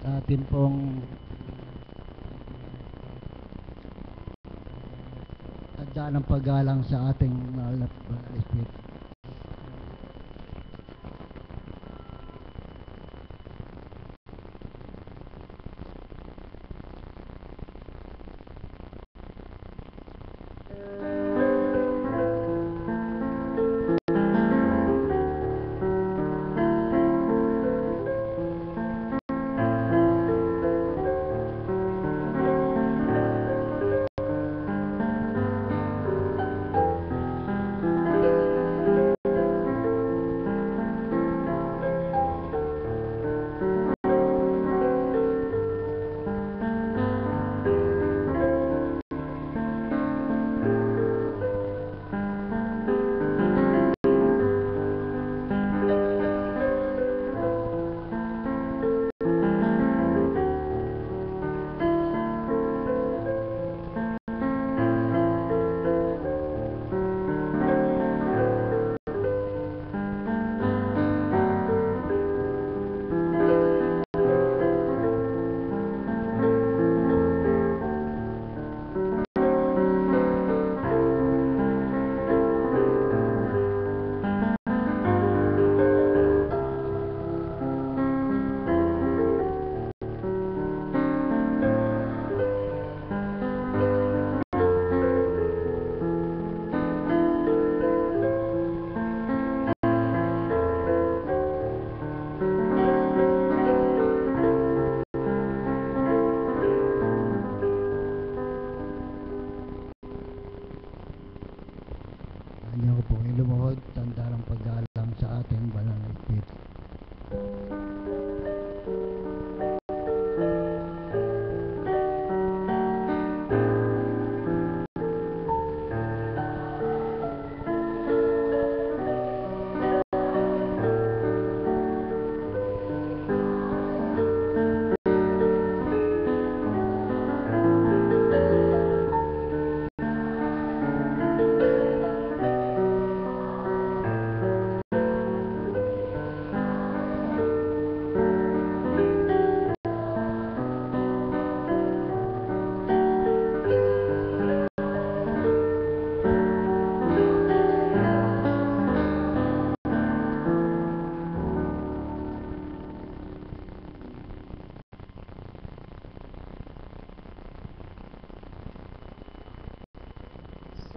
atin pong tanda ng paggalang sa ating mahal na Espiritu. Niyo po ilumuhod, tanda ng paggalang sa ating banal na Espiritu.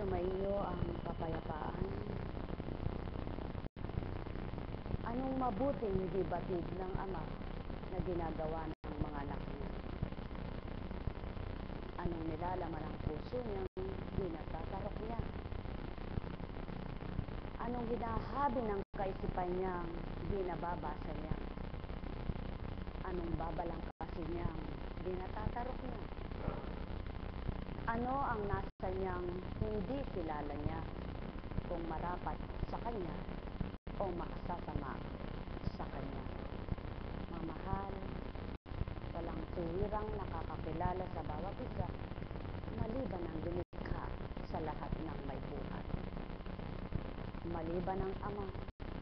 Sumainyo ang kapayapaan. Anong mabuting hindi batid ng Ama na ginagawa ng mga anak niya? Anong nilalaman ng puso niyang di natatarok niya? Anong hinahabi ng kaisipan niyang di nababasa niya? Anong babalangkasin niyang di natatarok niya? Ano ang nasa niyang hindi kilala niya, kung marapat sa kanya o makasasama sa kanya? Mamahal, walang tuwirang nakakakilala sa bawat isa, maliban ang lumikha sa lahat ng may buhay. Maliban ang Ama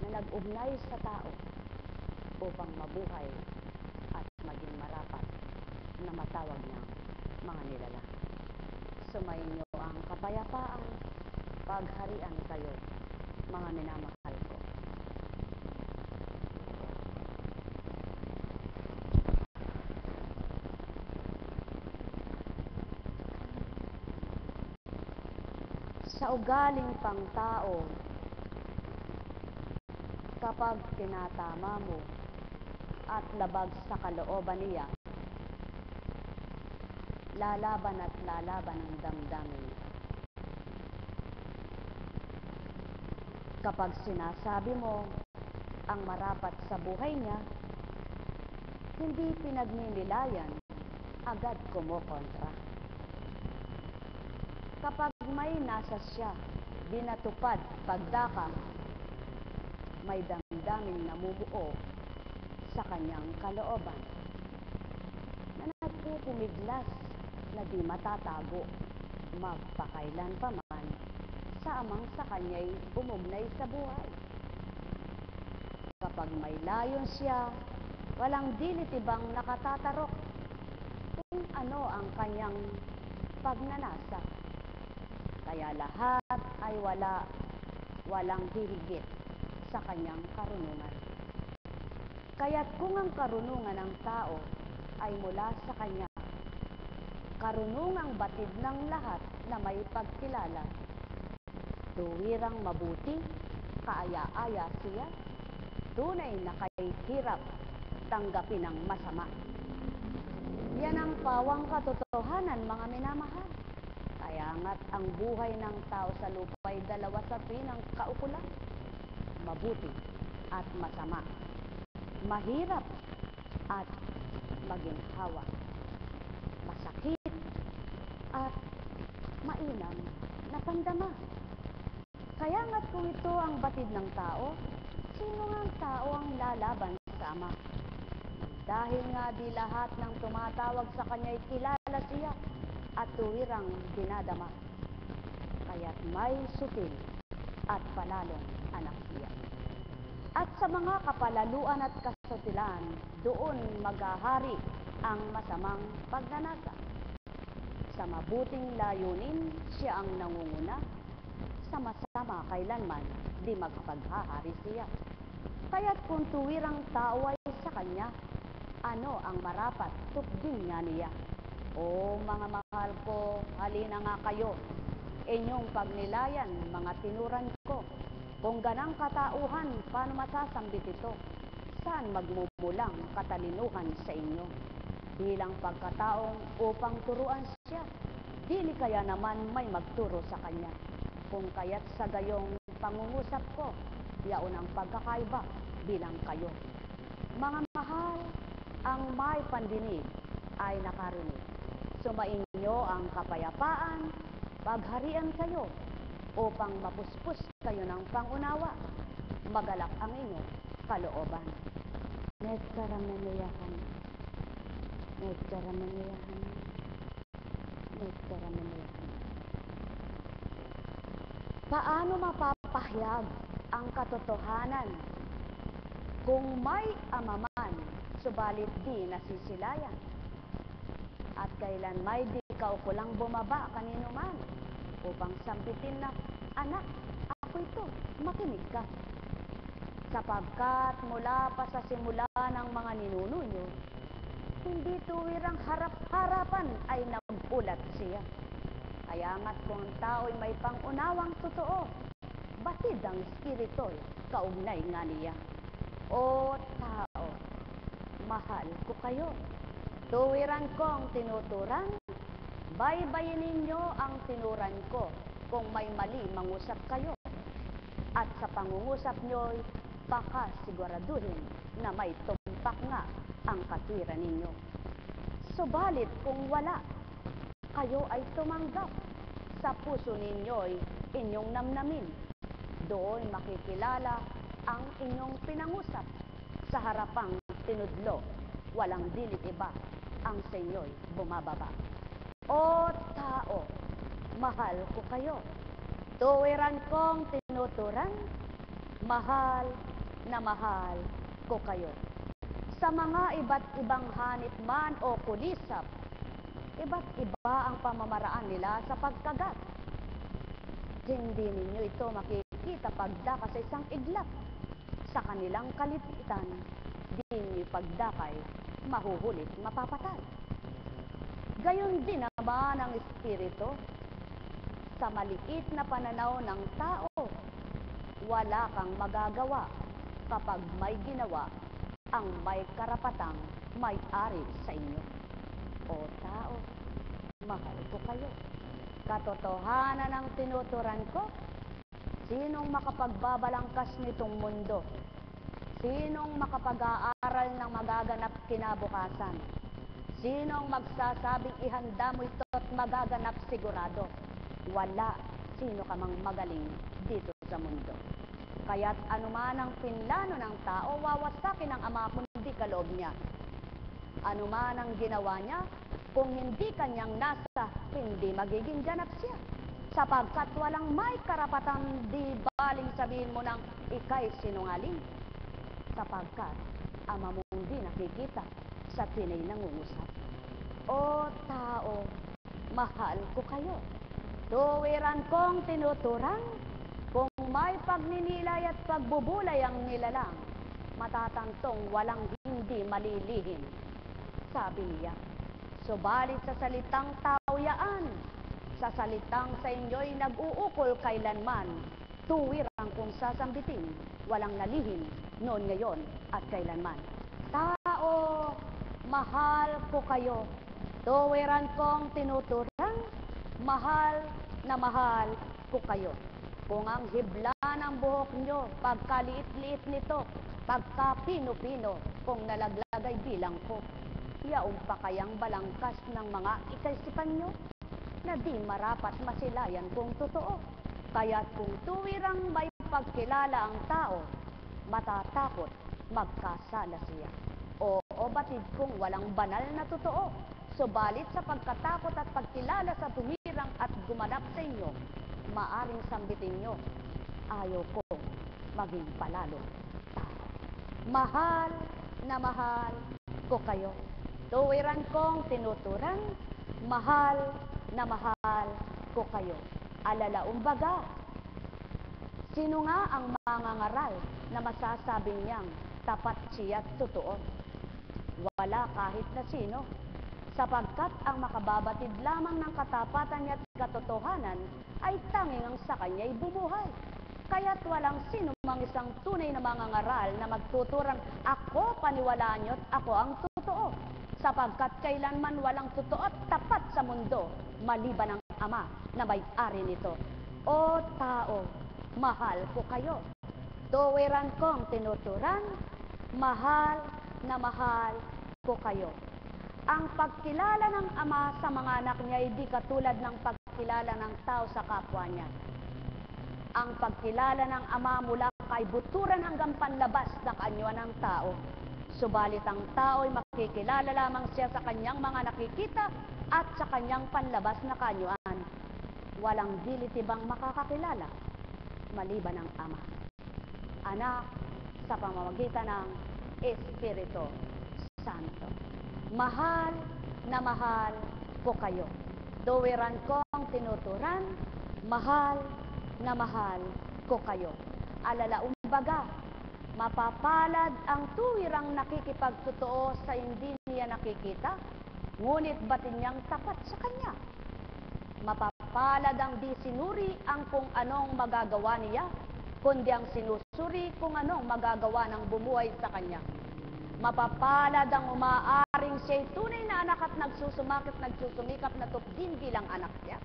na nag-ugnay sa tao upang mabuhay at maging marapat na matawag niyang mga nilalang. Sumainyo ang kapayapaan, pagharian kayo, mga minamahal ko. Sa ugaling pangtao, kapag tinatama mo at labag sa kalooban niya, lalaban at lalaban ang damdamin. Kapag sinasabi mo ang marapat sa buhay niya, hindi pinagninilayan, agad kumokontra. Kapag may nasa siya, di natupad pagdakam, may damdaming namumuo sa kanyang kalooban na nagpupumiglas na di matatago, magpakailan pa man sa amang sa kanya'y umugnay sa buhay. Kapag may layon siya, Walang dilitibang nakatatarok kung ano ang kanyang pagnanasa. Kaya lahat ay walang hihigit sa kanyang karunungan. Kaya't kung ang karunungan ng tao ay mula sa kanya, karunungang batid ng lahat na may pagkilala, tuwirang mabuti, kaaya-aya siya, tunay na kahirap tanggapin ang masama. Yan ang pawang katotohanan, mga minamahal. Kaya nga't ang buhay ng tao sa lupa ay dalawa sa pinang kaukulan, mabuti at masama, mahirap at maginhawa, masakit at mainam na pandama. Kaya nga't kung ito ang batid ng tao, sino nga ang tao ang lalaban sa Ama? Dahil nga di lahat ng tumatawag sa kanya'y kilala siya at tuwirang dinadama. Kaya't may sutil at palalong anak siya. At sa mga kapalaluan at kasutilan, doon maghahari ang masamang pagnanasa. Sa mabuting layunin, siya ang nangunguna. Sa masama kailanman, di magpaghahari siya. Kaya't kung tuwirang tao ay sa kanya, ano ang marapat tupdin nga niya? O mga mahal ko, halina nga kayo, inyong pagnilayan, mga tinuran ko. Kung ganang katauhan, paano masasambit ito? Saan magmumulang katalinuhan sa inyo? Bilang pagkataong upang turuan siya, dili kaya naman may magturo sa kanya. Kung kaya't sa gayong pangungusap ko, yaon ang pagkakaiba bilang kayo. Mga mahal, ang may pandinig ay nakarinig. Sumainyo ang kapayapaan, pagharian kayo, upang mapuspos kayo ng pangunawa, magalak ang inyong kalooban. Nagkarameneyahan. Paano mapapahayag ang katotohanan kung may amaman, subalit di nasisilayan? At kailan may di kaukulang bumaba kanino man upang sambitin na, anak, ako ito, makinig ka. Sapagkat mula pa sa simula ng mga ninunuyo, hindi tuwirang harap-harapan ay nagulat siya. Kaya nga't kung ang tao'y may pangunawang totoo, batid ang espirito'y kaugnay nga niya. O tao, mahal ko kayo. Tuwiran kong tinuturan, baybayin ninyo ang tinuran ko kung may mali mangusap kayo. At sa pangungusap nyo'y pakasiguraduhin na may tumpak nga ang katwiran ninyo. Subalit kung wala, kayo ay tumanggap. Sa puso ninyo'y inyong namnamin. Doon makikilala ang inyong pinangusap. Sa harapang tinudlo, walang dilit iba ang sa inyo'y bumababa. O tao, mahal ko kayo. Tuwiran kong tinuturan, mahal na mahal ko kayo. Sa mga iba't ibang hanip man o kulisap, iba't iba ang pamamaraan nila sa pagkagat. Hindi ninyo ito makikita pagdaka sa isang iglap. Sa kanilang kalipitan, di ninyo pagdakay, mahuhulit, mapapatay. Gayon din naman ang espiritu. Sa maliit na pananaw ng tao, wala kang magagawa kapag may ginawa ang may karapatang may-ari sa inyo. O tao, mahal ko kayo. Katotohanan ang tinuturan ko. Sinong makapagbabalangkas nitong mundo? Sinong makapag-aaral ng magaganap kinabukasan? Sinong magsasabing ihanda mo ito at magaganap sigurado? Wala sino ka mang magaling dito sa mundo. Kaya't anuman ang pinlano ng tao, wawasakin ng Ama kundi kaloob niya. Anuman ang ginawa niya, kung hindi kanyang nasa, hindi magiging ganap siya. Sapagkat walang may karapatan di baling sabihin mo ng ika'y sinungaling. Sapagkat Ama mong di nakikita sa tinay nangungusap. O tao, mahal ko kayo. Tuwiran kong tinuturan, kung may pagninilay at pagbubulay ang nilalang, matatantong walang hindi malilihim. Sabi niya, subalit sa salitang tauyaan, sa salitang sa inyo'y nag-uukol kailanman, tuwirang kung sasambitin, walang nalihim, noon, ngayon, at kailanman. Tao, mahal ko kayo. Tuwiran kong tinuturan, mahal na mahal ko kayo. Kung ang hibla ng buhok nyo, pagkaliit-liit nito, pagkapino-pino, kung nalaglagay bilang ko, yaong pa kayang balangkas ng mga ikaisipan nyo, na di marapat masilayan kung totoo. Kaya't kung tuwirang may pagkilala ang tao, matatakot magkasala siya. Oo, batid kung walang banal na totoo, subalit sa pagkatakot at pagkilala sa tumirang at gumanap sa inyo, maaring sambitin nyo, ayaw kong maging palalo tao. Mahal na mahal ko kayo. Tuwiran kong tinuturan, mahal na mahal ko kayo. Alalaumbaga, sino nga ang mangangaral na masasabing niyang tapat siya at totoo? Wala kahit na sino, sapagkat ang makababatid lamang ng katapatan niya at katotohanan ay tanging ang sa kanya'y bumuhay. Kaya't walang sino mang isang tunay na mangangaral na magtuturang, ako paniwalaan niyo at ako ang totoo. Sapagkat kailanman walang totoo at tapat sa mundo, maliban ang Ama na may-ari nito. O tao, mahal ko kayo. Tuwiran kong tinuturan, mahal na mahal ko kayo. Ang pagkilala ng Ama sa mga anak niya ay di katulad ng pagkilala ng tao sa kapwa niya. Ang pagkilala ng Ama mula kay buturan hanggang panlabas na kaanyuan ng tao. Subalit ang tao ay makikilala lamang siya sa kanyang mga nakikita at sa kanyang panlabas na kaanyuan. Walang dilitibang makakakilala maliban ang Ama, Anak, sa pamamagitan ng Espiritu Santo. Mahal na mahal ko kayo. Tuwiran kong tinuturan, mahal na mahal ko kayo. Alalaumbaga, mapapalad ang tuwirang nakikipagtotoo sa hindi niya nakikita, ngunit batin niyang tapat sa kanya. Mapapalad ang di sinuri ang kung anong magagawa niya, kundi ang sinusuri kung anong magagawa ng bumuhay sa kanya. Mapapalad ang umaaring siya'y tunay na anak at nagsusumikap na tupdin bilang anak niya,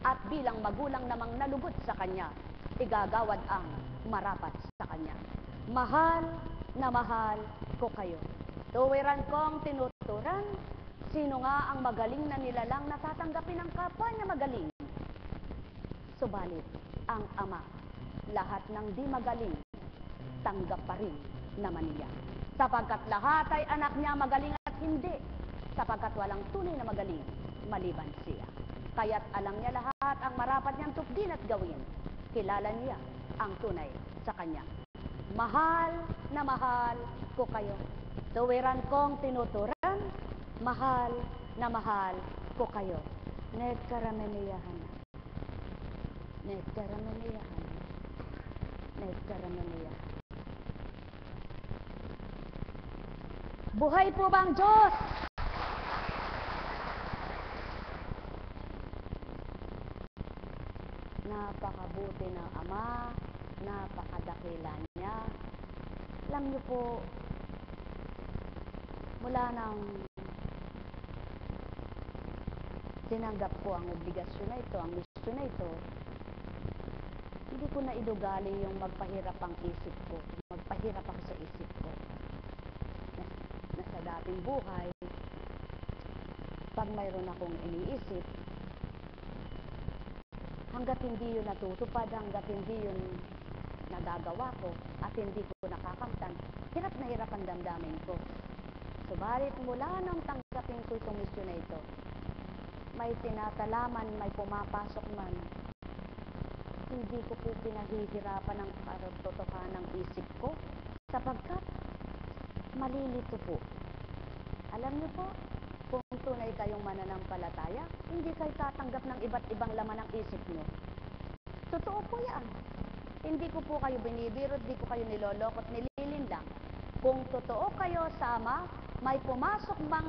at bilang magulang namang nalugod sa kanya, igagawad ang marapat sa kanya. Mahal na mahal ko kayo. Tuwiran kong tinuturan, sino nga ang magaling na nilalang na tatanggapin ang kapwa niya magaling? Subalit, ang Ama, lahat ng di magaling, tanggap pa rin naman niya. Sapagkat lahat ay anak niya magaling at hindi, sapagkat walang tunay na magaling, maliban siya. Kaya't alam niya lahat ang marapat niyang tupdin at gawin. Kilala niya ang tunay sa kanya. Mahal na mahal ko kayo. Tuwiran kong tinuturan, mahal na mahal ko kayo. Nagkaramaniyahan. Nagkaramaniyahan. Nagkaramaniyahan. Buhay po bang Diyos? Napakabuti ng Ama, napakadakila niya. Alam niyo po, mula nang tinanggap ko ang obligasyon na ito, ang misyon na ito, hindi ko na inugali yung magpahirap ang isip ko. Magpahirap ako sa isip ko. Na sa dating buhay, pag mayroon akong iniisip, hanggat hindi yun natutupad, hanggat hindi yun nagagawa ko, at hindi ko nakakamtan, hirap na hirap ang damdamin ko. Subalit mula nang tanggapin ko itong misyon na ito, may tinatalaman, may pumapasok man, hindi ko po pinahihirapan ang katotohanan ng isip ko, sapagkat malilito po. Alam niyo po, kung tunay kayong mananampalataya, hindi kayo tatanggap ng iba't ibang laman ng isip niyo. Totoo po yan. Hindi ko po kayo binibiro, hindi ko kayo nilolokot, nililinlang. Kung totoo kayo sa Ama, may pumasok bang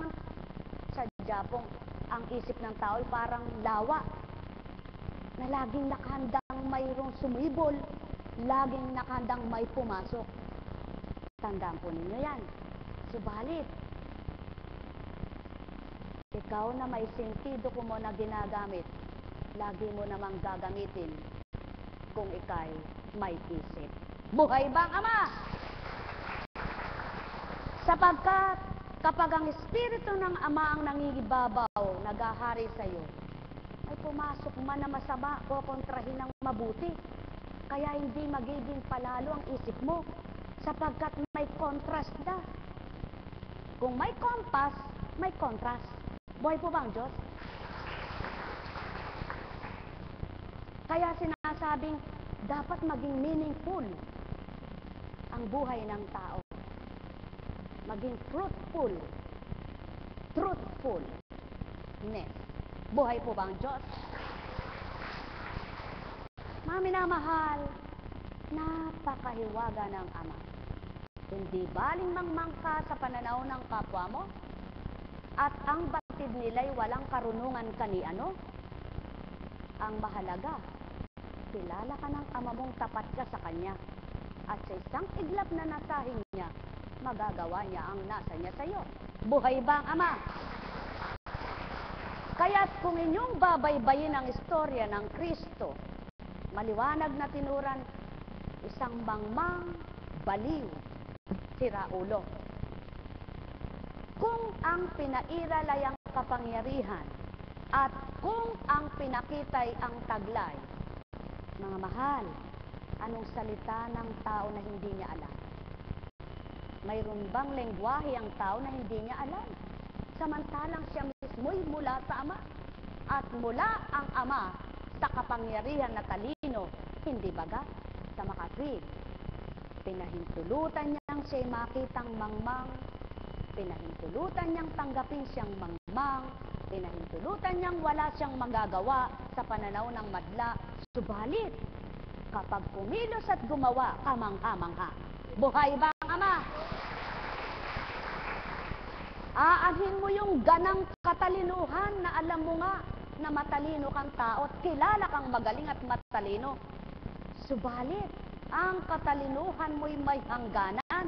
sa Japong ang isip ng tao ay parang lawa na laging nakahandang mayroong sumibol, laging nakahandang may pumasok. Tandaan po ninyo yan. Subalit, ikaw na may sentido ko mo na ginagamit, lagi mo namang gagamitin kung ikay may isip. Buhay bang Ama? Sapagkat kapag ang Espiritu ng Ama ang nangingibabaw, naghahari sa iyo, ay pumasok man na masama o kontrahin ng mabuti. Kaya hindi magiging palalo ang isip mo sapagkat may contrast na. Kung may compass, may contrast. Buhay po ba ang Diyos? Kaya sinasabing dapat maging meaningful ang buhay ng tao. Maging fruitful. Truthfulness. Buhay po ba ang Diyos? Mga minamahal, napakahiwaga ng Ama. Hindi baling mangmangka sa pananaw ng kapwa mo at ang batid nila'y walang karunungan kaniano. Ang mahalaga, kilala ka ng Ama mong tapat ka sa Kanya at sa isang iglap na nasahin niya, magagawa niya ang nasa niya sa iyo. Buhay ba ang Ama? Kaya't kung inyong babaybayin ang istorya ng Kristo, maliwanag na tinuran, isang mangmang, baliw, siraulo. Kung ang pinairal ay ang kapangyarihan at kung ang pinakitay ang taglay, mga mahal, anong salita ng tao na hindi niya alam? Mayroon bang lengguwahe ang tao na hindi niya alam? Samantalang siya mismo'y mula sa Ama at mula ang Ama sa kapangyarihan na talino, hindi baga sa makatwid. Pinahintulutan niyang siya'y makitang mangmang, pinahintulutan niyang tanggapin siyang mangmang, pinahintulutan niyang wala siyang magagawa sa pananaw ng madla. Subalit, kapag kumilos at gumawa, kamangha-mangha. Buhay ba ang Ama? Aanhin mo yung ganang katalinuhan na alam mo nga na matalino kang tao at kilala kang magaling at matalino. Subalit, ang katalinuhan mo'y may hangganan.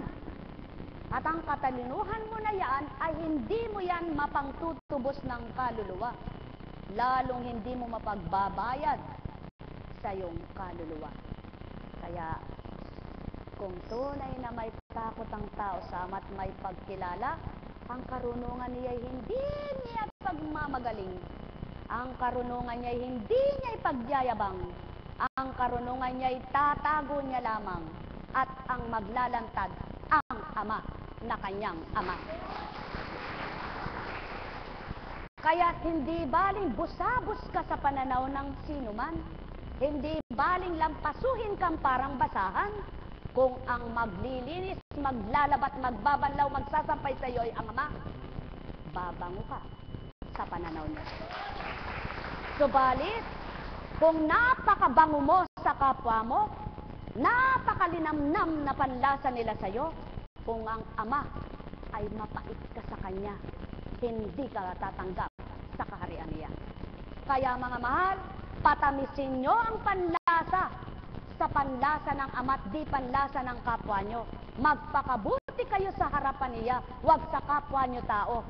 At ang katalinuhan mo na yan ay hindi mo yan mapangtutubos ng kaluluwa. Lalong hindi mo mapagbabayad sa iyong kaluluwa. Kaya, kung tunay na may takot ang tao sa Ama at may pagkilala, ang karunungan niya ay hindi niya pagmamagaling. Ang karunungan niya ay hindi niya ipagyayabang. Ang karunungan niya ay tatago niya lamang. At ang maglalantad, ang Ama na kanyang Ama. Kaya hindi baling busabos ka sa pananaw ng sinuman. Hindi baling lampasuhin kang parang basahan. Kung ang maglilinis, maglalabat, magbabanlaw, magsasampay sa iyo ay ang Ama, babango ka sa pananaw niya. Subalit, kung napakabango mo sa kapwa mo, napakalinamnam na panlasa nila sa iyo, kung ang Ama ay mapait ka sa Kanya, hindi ka tatanggap sa kaharian niya. Kaya mga mahal, patamisin nyo ang panlasa sa panlasa ng Ama at di panlasa ng kapwa nyo. Magpakabuti kayo sa harapan niya, wag sa kapwa nyo tao.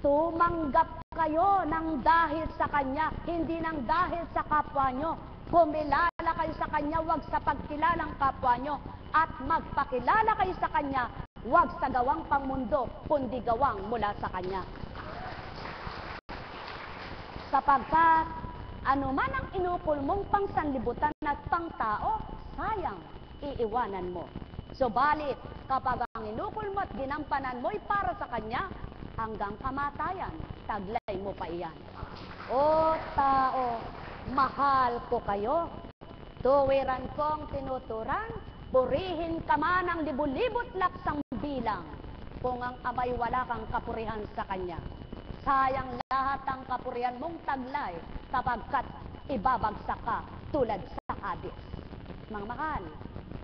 Tumanggap kayo ng dahil sa Kanya, hindi ng dahil sa kapwa nyo. Kumilala kayo sa Kanya, wag sa pagkilalang kapwa nyo. At magpakilala kayo sa Kanya, wag sa gawang pangmundo, kundi gawang mula sa Kanya. Sapagkat anuman ang inukol mong pangsanlibutan at pangtao, sayang, iiwanan mo. Subalit, kapag ang inukol mo at ginampanan mo'y para sa Kanya, hanggang kamatayan, taglay mo pa iyan. O tao, mahal ko kayo. Tuwiran kong tinuturan, purihin ka man ang libu-libot laksang bilang. kung ang ama'y wala kang kapurihan sa kanya. Sayang lahat ang kapurihan mong taglay sapagkat ibabagsak ka tulad sa Hades. Mga mahal,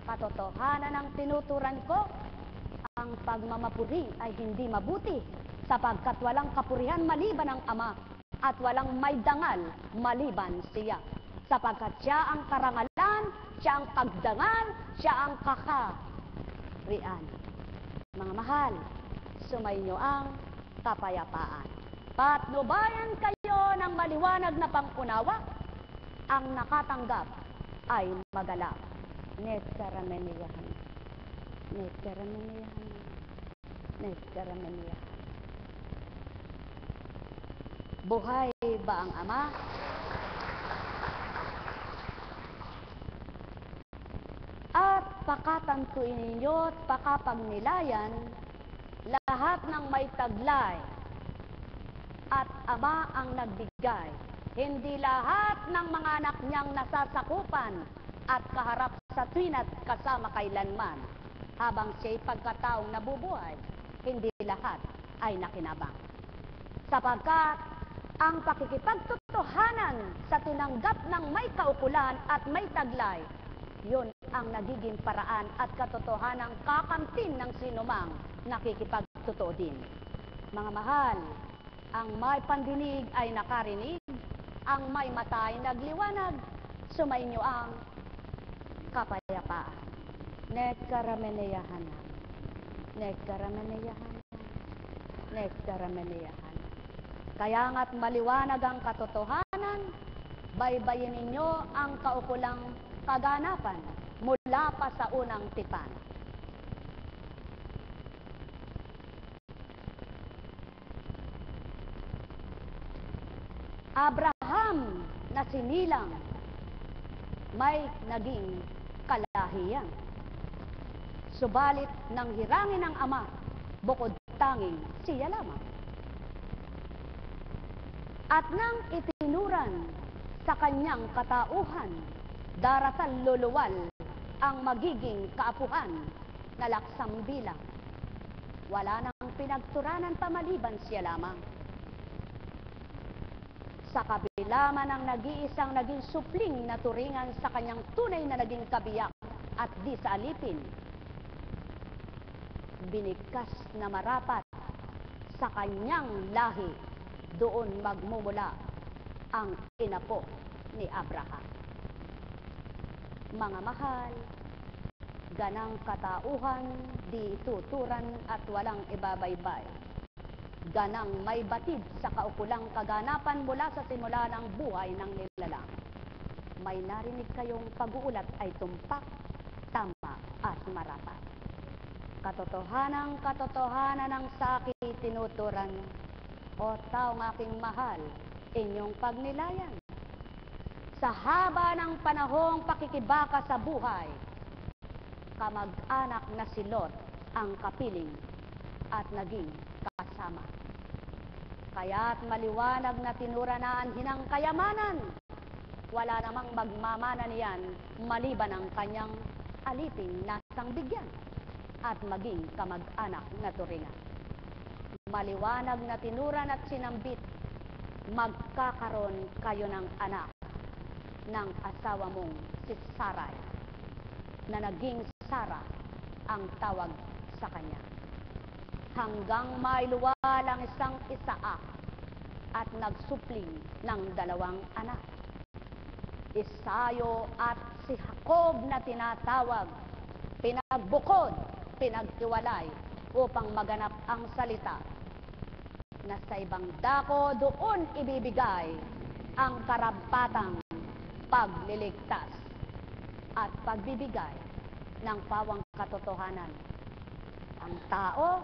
katotohanan ang tinuturan ko, ang pagmamapuri ay hindi mabuti sapagkat walang kapurihan maliban ang Ama at walang may dangal maliban siya. Sapagkat siya ang karangalan, siya ang pagdangal, siya ang kakarian. Mga mahal, sumainyo ang kapayapaan. Patnubayan kayo ng maliwanag na pangunawa, ang nakatanggap ay magalak. Netkarameniyahan. Netkarameniyahan. Netkarameniyahan. Buhay ba ang Ama? At pakatantuin ninyo at pakapagnilayan lahat ng may taglay at Ama ang nagbigay. Hindi lahat ng mga anak niyang nasasakupan at kaharap sa tuwin at kasama kailanman. Habang siya'y pagkataong nabubuhay, hindi lahat ay nakinabang. Sapagkat ang pakikipagtotohanan sa tinanggap ng may kaukulan at may taglay, yun ang nagiging paraan at katotohanang kakamtin ng sinumang nakikipagtotoo din. Mga mahal, ang may pandinig ay nakarinig, ang may mata ay nagliwanag, sumainyo ang kapayapaan. Netkarameneyahan. Netkarameneyahan. Netkarameneyahan. Kaya nga't maliwanag ang katotohanan, baybayin ninyo ang kaukulang kaganapan mula pa sa unang tipan. Abraham na sinilang, may naging kalahiyan. Subalit nang hirangin ng Ama, bukod tanging siya lamang. At nang itinuran sa kanyang katauhan, darasal luluwal ang magiging kaapuhan na laksang bilang. Wala nang pinagturanan pa maliban siya lamang. Sa kabila man ang nag-iisang naging supling na turingan sa kanyang tunay na naging kabiyak at di sa alipin, binigkas na marapat sa kanyang lahi, doon magmumula ang inapo ni Abraham. Mga mahal, ganang katauhan, di tuturan at walang ibabaybay. Ganang may batid sa kaukulang kaganapan mula sa simula ng buhay ng nilalang. May narinig kayong pag-uulat ay tumpak, tama at marapat. Katotohanan ang sa akin tinuturan, o taong aking mahal, inyong pagnilayan. Sa haba ng panahong pakikibaka sa buhay, kamag-anak na si Lot ang kapiling at naging kasama. Kaya't maliwanag na tinuranaan hinang kayamanan, wala namang magmamana niyan maliban ang kanyang alipin nasang bigyan at maging kamag-anak na turingan. Maliwanag na tinuran at sinambit, magkakaroon kayo ng anak ng asawa mong si Sarai, na naging Sara ang tawag sa kanya. Hanggang mailuwal ang isang Isaak at nagsupling ng 2 anak. Isayo at si Jacob na tinatawag, pinagbukod, pinagtiwalay upang maganap ang salita na sa ibang dako doon ibibigay ang karampatang pagliligtas at pagbibigay ng pawang katotohanan. Ang tao,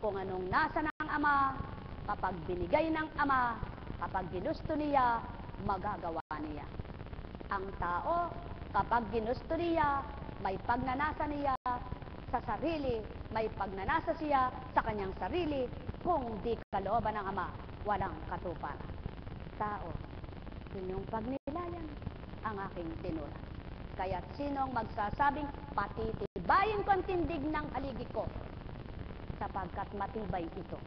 kung anong nasa ng Ama, kapag binigay ng Ama, kapag ginusto niya, magagawa niya. Ang tao, kapag ginusto niya, may pagnanasa niya sa sarili, may pagnanasa siya sa kanyang sarili, kung di kalooban ng Ama, walang katuparan. Tao, inyong pagnilayan ang aking tinuran. Kaya't sinong magsasabing, patitibayin ko ang tindig ng haligi ko, sapagkat matibay ito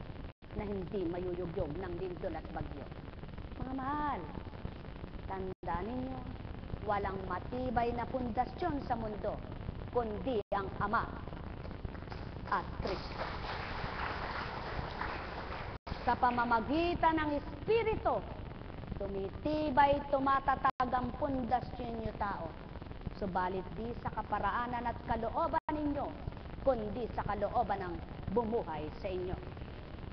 na hindi mayuyugyog ng lindol at bagyo. Mga mahal, tandaan ninyo, walang matibay na pundasyon sa mundo, kundi ang Ama at Kristo. Sa pamamagitan ng Espiritu, tumitibay, tumatatag ang pundasyon niyo tao. Subalit di sa kaparaanan at kalooban ninyo, kundi sa kalooban ng bumuhay sa inyo.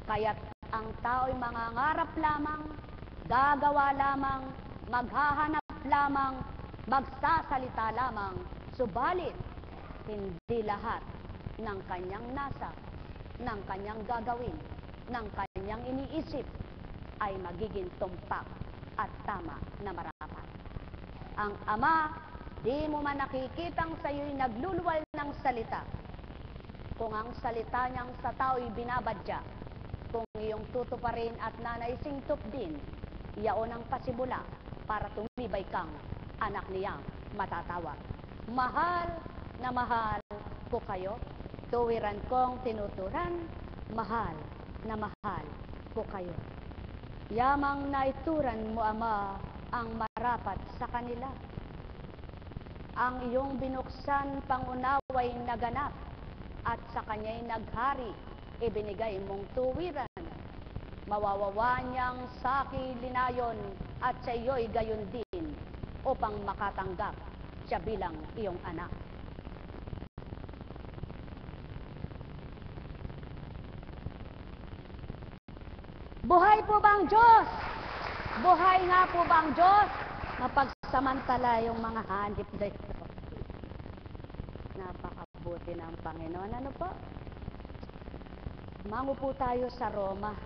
Kaya't ang tao'y mangangarap lamang, gagawa lamang, maghahanap lamang, magsasalita lamang, subalit hindi lahat ng kanyang nasa, ng kanyang gagawin, ng kanyang iniisip ay magiging tumpak at tama na marapat. Ang Ama, di mo man nakikitang sa iyo'y nagluluwal ng salita. Kung ang salita niyang sa tao'y binabadya, kung iyong tutuparin at nanaising tupdin, iyaon ang pasimula para tumibay kang anak niyang matatawag. Mahal na mahal ko kayo, tuwiran kong tinuturan, mahal na mahal ko kayo. Yamang naituran mo, Ama, ang marapat sa kanila. Ang iyong binuksan pangunaway naganap, at sa kanya'y naghari, ibinigay mong tuwiran. Mawawawa niyang saki linayon, at sa iyo'y gayon din, upang makatanggap siya bilang iyong anak. Buhay po ba ang Diyos? Buhay nga po ba ang Diyos? Mapagsamantala yung mga hanip na ito. Napakabuti ng Panginoon. Ano po? Mango po tayo sa Roma.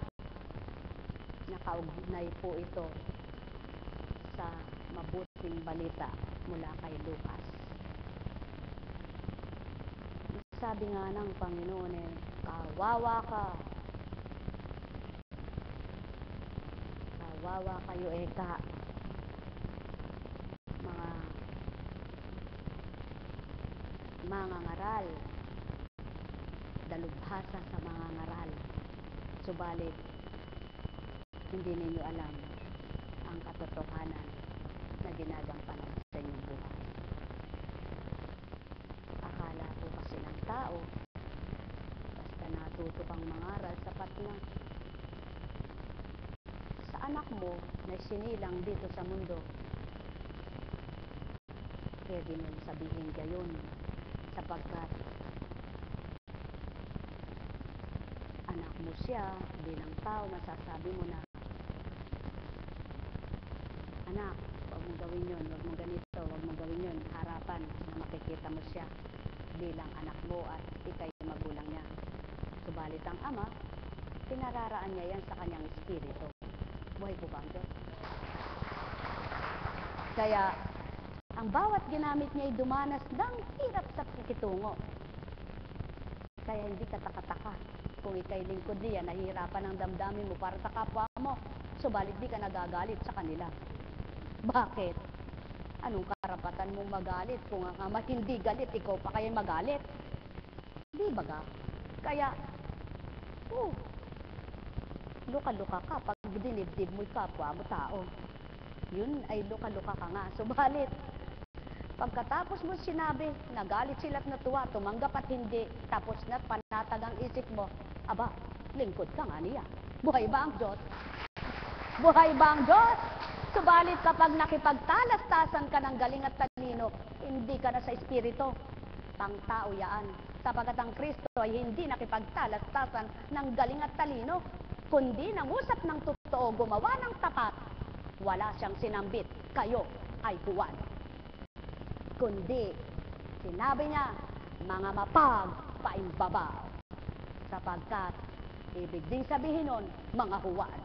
Nakaugnay po ito sa mabuting balita mula kay Lucas. Sabi nga ng Panginoon, kawawa ka. Kawawa kayo, eka. Mga ngaral, dalubhasa sa mga ngaral. Subalit, hindi ninyo alam ang katotohanan na ginagampanan sa inyong buhay. Akala po kasi ng tao, basta natuto kang mangaral, sapat na. Sa anak mo na sinilang dito sa mundo, pwede mo sabihin gayon, sapagkat anak mo siya, bilang tao, masasabi mo na, anak, huwag mong gawin yun, huwag mong ganito, huwag mong gawin yun, harapan na makikita mo siya bilang anak mo at ikay magulang niya. Subalit ang Ama, pinararaan niya yan sa kanyang espiritu. Buhay po ba ang Diyos? Kaya, ang bawat ginamit niya ay dumanas ng hirap sa pakikitungo. Kaya hindi ka takataka kung ikay lingkod niya, nahihirapan ang damdamin mo para sa kapwa mo, subalit di ka nagagalit sa kanila. Bakit? Anong karapatan mong magalit? Kung ang Ama hindi galit, ikaw pa kaya magalit? Di ba ga? Kaya, luka-luka ka pag dinibdib mo'y kapwa mo tao. Yun ay luka-luka ka nga. Subalit, pagkatapos mo sinabi, nagalit sila't natuwa, tumanggap at hindi, tapos na't panatag ang isip mo, aba, lingkod ka nga niya. Buhay ba ang Diyos? Buhay ba ang Diyos? Subalit kapag nakipagtalastasan ka ng galing at talino, hindi ka na sa espiritu. Pang-tao yaan. Sapagkat ang Kristo ay hindi nakipagtalastasan ng galing at talino, kundi nangusap ng totoo, gumawa ng tapat. Wala siyang sinambit, kayo ay huwad. Kundi, sinabi niya, mga mapagpaimbabaw. Sapagkat, ibig ding sabihin nun, mga huwad.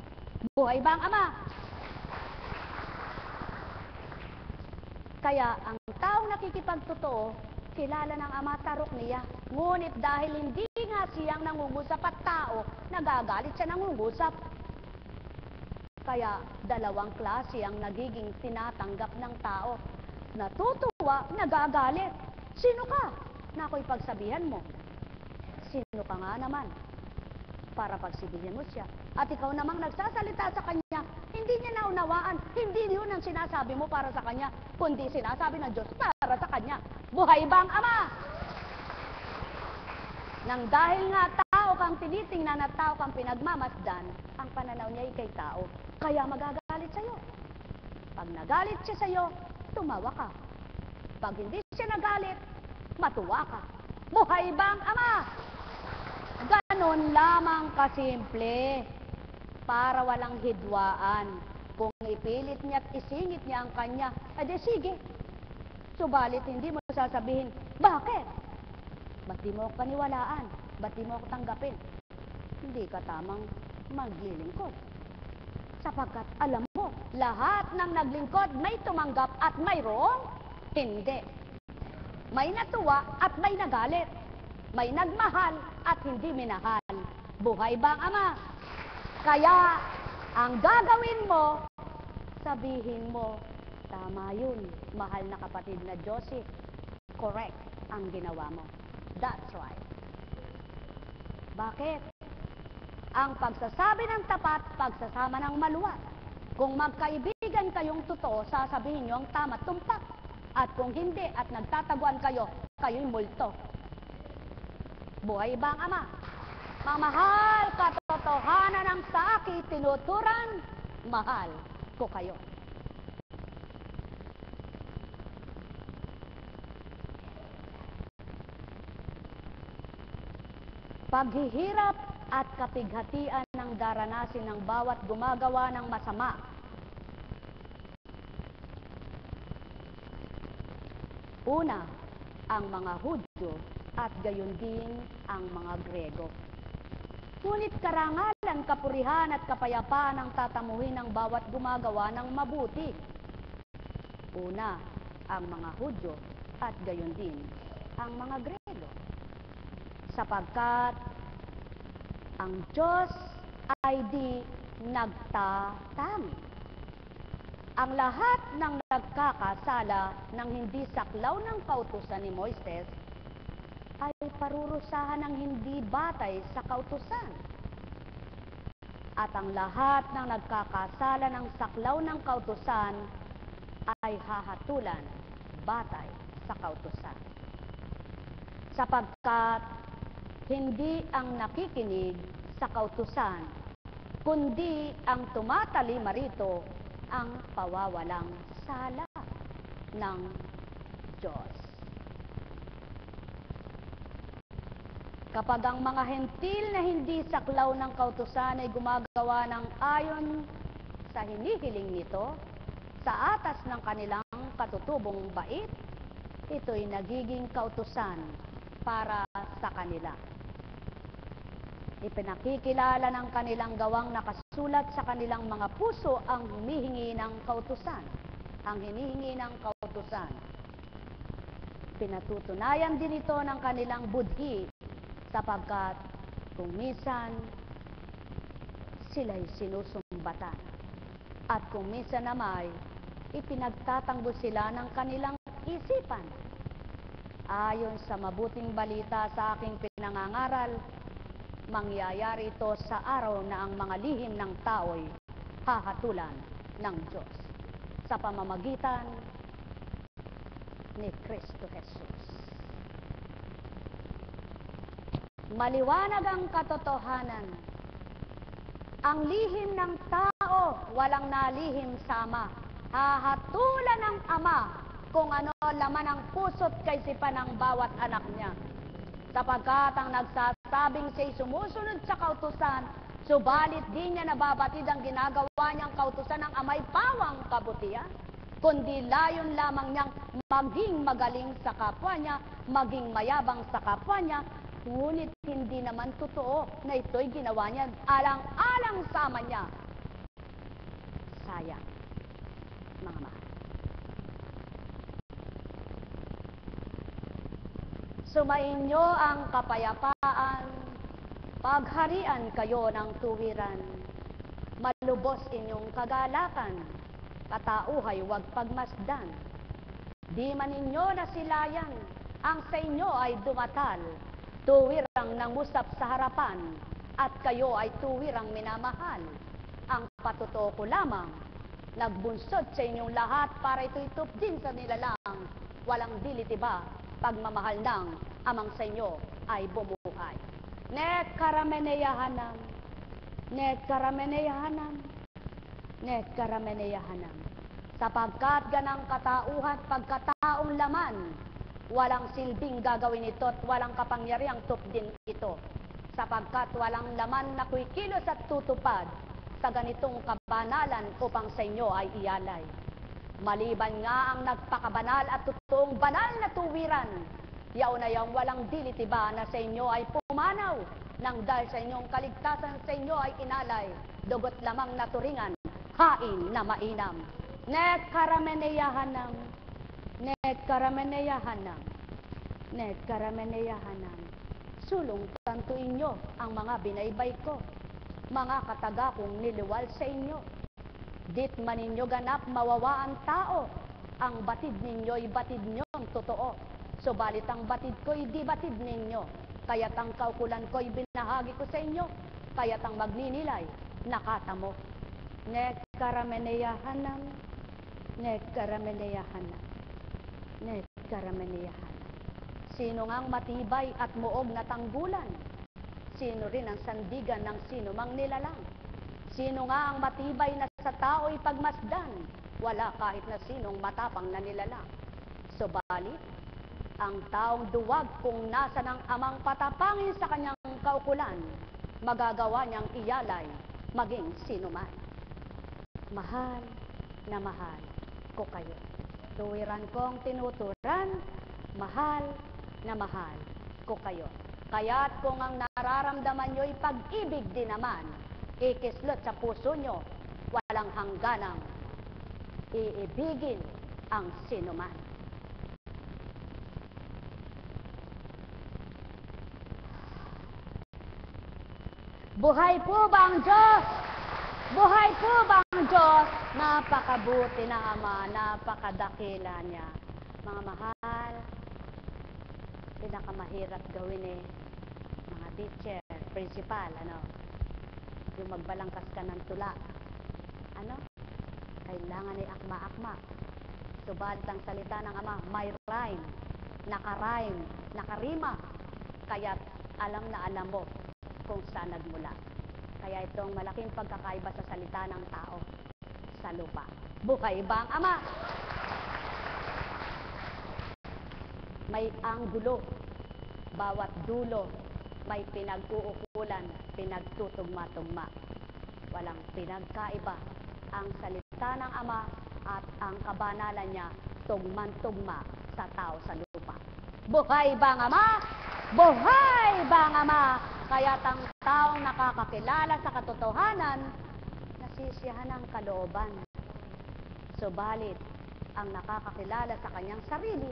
Buhay ba ang Ama? Kaya, ang taong nakikipagtotoo, kilala ng Ama, tarok niya. Ngunit dahil hindi nga siyang nangungusap at tao, nagagalit siya nangungusap. Kaya, dalawang klase ang nagiging tinatanggap ng tao. Natutuwa, nagagalit. Sino ka? Na ako'y pagsabihan mo. Sino ka nga naman? para pagsibilyan mo siya. At ikaw namang nagsasalita sa kanya, hindi niya naunawaan, hindi yun ang sinasabi mo para sa kanya, kundi sinasabi ng Diyos para sa kanya. Buhay ba ang Ama? Nang dahil nga tao kang tinitingnan at tao kang pinagmamasdan, ang pananaw niya ay kay tao, kaya magagalit sa'yo. Pag nagalit siya sa'yo, tumawa ka. Pag hindi siya nagalit, matuwa ka. Buhay ba ang Ama? Ganon lamang kasimple, para walang hidwaan. Kung ipilit niya at isingit niya ang kanya, edi sige. Subalit hindi mo sasabihin, bakit? Ba't di mo ako paniwalaan? Ba't di mo ako tanggapin? Hindi ka tamang maglilingkod. Sapagkat alam mo, lahat ng naglingkod may tumanggap at mayroong hindi. May natuwa at may nagalit. May nagmahal at hindi minahal. Buhay ba ang Ama? Kaya, ang gagawin mo, sabihin mo, tama yun, mahal na kapatid na Joseph. Correct ang ginawa mo. That's right. Bakit? Ang pagsasabi ng tapat, pagsasama ng maluwat. Kung magkaibigan kayong totoo, sasabihin nyo ang tama, tumpak. At kung hindi at nagtataguan kayo, kayo'y multo. Buhay ba ang Ama? Mamahal, katotohanan ang sa akin tinuturan, mahal ko kayo. Paghihirap at kapighatian ng daranasin ng bawat gumagawa ng masama. Una, ang mga Hudyo at gayon din ang mga Grego. Ngunit karangalan, kapurihan at kapayapaan ang tatamuhin ng bawat gumagawa ng mabuti. Una, ang mga Hudyo at gayon din ang mga Grego. Sapagkat ang Diyos ay di nagtatangi. Ang lahat ng nagkakasala ng hindi saklaw ng kautusan ni Moises ay parurusahan ng hindi batay sa kautusan. At ang lahat ng nagkakasala ng saklaw ng kautusan ay hahatulan batay sa kautusan. Sapagkat hindi ang nakikinig sa kautusan, kundi ang tumatalima rito ang pawawalang sala ng Diyos. Kapag ang mga hentil na hindi saklaw ng kautusan ay gumagawa ng ayon sa hinihiling nito, sa atas ng kanilang katutubong bait, ito'y nagiging kautusan para sa kanila. Ipinakikilala ng kanilang gawang nakasulat sa kanilang mga puso ang humihingi ng kautusan. Ang hinihingi ng kautusan. Pinatutunayan din ito ng kanilang budhi, sapagkat kung minsan sila'y sinusumbatan. At kung minsan naman, ipinagtatanggol sila ng kanilang isipan. Ayon sa mabuting balita sa aking pinangangaral, mangyayari ito sa araw na ang mga lihim ng tao'y hahatulan ng Diyos sa pamamagitan ni Kristo Jesus. Maliwanag ang katotohanan. Ang lihim ng tao walang nalihim sa Ama. Hahatulan ng Ama kung ano laman ang puso't kaisipan ng bawat anak niya. Sapagkat ang nagsasabing siya'y sumusunod sa kautusan, subalit di niya nababatid ang ginagawa niyang kautusan ng Ama'y pawang kabutihan, kundi layon lamang niyang maging magaling sa kapwa niya, maging mayabang sa kapwa niya, ngunit hindi naman totoo na ito'y ginawa niya alang-alang sa Ama niya. Sayang, mga mahal. Sumainyo ang kapayapaan, pagharian kayo ng tuwiran, malubos inyong kagalakan, katauhay huwag pagmasdan. Di man ninyo nasilayan, ang sa inyo ay dumatal, tuwirang nangusap sa harapan, at kayo ay tuwirang minamahal. Ang patotoo ko lamang, nagbunsod sa inyong lahat para ito'y tupdin sa nilalang. Walang dilit iba, pagmamahal ng amang sa inyo ay bumuhay. Ne karameneyahanam, ne karameneyahanam, ne karameneyahanam. Sapagkat ganang katauhan pagkataong laman, walang silbing gagawin ito at walang kapangyariang tupdin ito. Sapagkat walang laman na kuikilos at tutupad sa ganitong kabanalan upang sa inyo ay iyalay. Maliban nga ang nagpakabanal at totoong banal na tuwiran, yaon na yaong walang dilit iba na sa inyo ay pumanaw, nang dahil sa inyong kaligtasan sa inyo ay inalay, dugot lamang na turingan, hain na mainam. Ne karameneyahanam, ne karameneyahanam, ne karameneyahanam. Sulong tantuin nyo ang mga binaybay ko, mga kataga kong niliwal sa inyo. Dit man ninyo ganap mawawa ang tao, ang batid ninyo'y batid nyong totoo. Subalit ang batid ko'y di batid ninyo, kaya't ang kaukulan ko'y binahagi ko sa inyo, kaya't ang magninilay nakatamo. Ne karameneyahanam, ne karameneyahanam, ne karameneyahanam. Sino ngang matibay at muog na tanggulan? Sino rin ang sandigan ng sino mang nilalang? Sino nga ang matibay na sa tao'y pagmasdan? Wala kahit na sinong matapang na nilalang. Subalit, ang taong duwag kung nasa ng amang patapangin sa kanyang kaukulan, magagawa niyang iyalay maging sino man. Mahal na mahal ko kayo. Tuwiran kong tinuturan, mahal na mahal ko kayo. Kaya't kung ang nararamdaman nyo'y pag-ibig din naman, ikislot sa puso nyo, walang hangganang iibigin ang sinuman. Buhay po ba ang Diyos? Buhay po ba ang Diyos? Napakabuti na Ama, napakadakila niya. Mga mahal, pinakamahirap gawin mga teacher, principal, yung magbalangkas ka ng tula. Kailangan ay akma-akma. Subalit ang salita ng Ama, may rhyme, nakarima. Kaya't alam na alam mo kung saan nagmula. Kaya itong malaking pagkakaiba sa salita ng tao sa lupa. Buhay ba ang Ama? May anggulo, bawat dulo, may pinag-uukulan, pinagtutugma-tugma. Walang pinagkaiba. Ang salita ng Ama at ang kabanalan niya, tugman-tugma sa tao sa lupa. Buhay ba ang Ama? Buhay ba ang Ama? Kaya't ang taong nakakakilala sa katotohanan, nasisiyahan ang kalooban. Subalit, ang nakakakilala sa kanyang sarili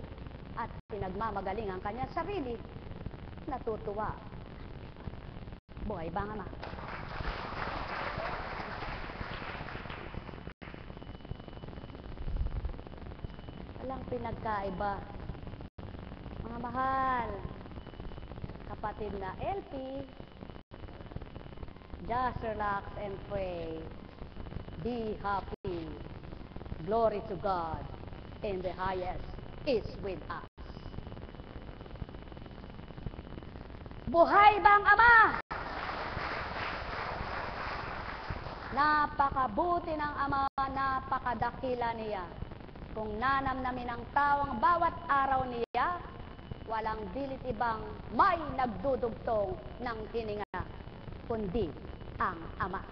at pinagmamagaling ang kanyang sarili, natutuwa. Buhay ba ang Ama? Walang pinagkaiba. Mga mahal, kapatid na LP, just relax and pray. Be happy. Glory to God in the highest is with us. Buhay ba ang Ama? Napakabuti ng Ama, napakadakila niya. Kung nanamnamin ang tao ang bawat araw niya, walang dilit ibang may nagdudugtong ng hininga, kundi ang Ama.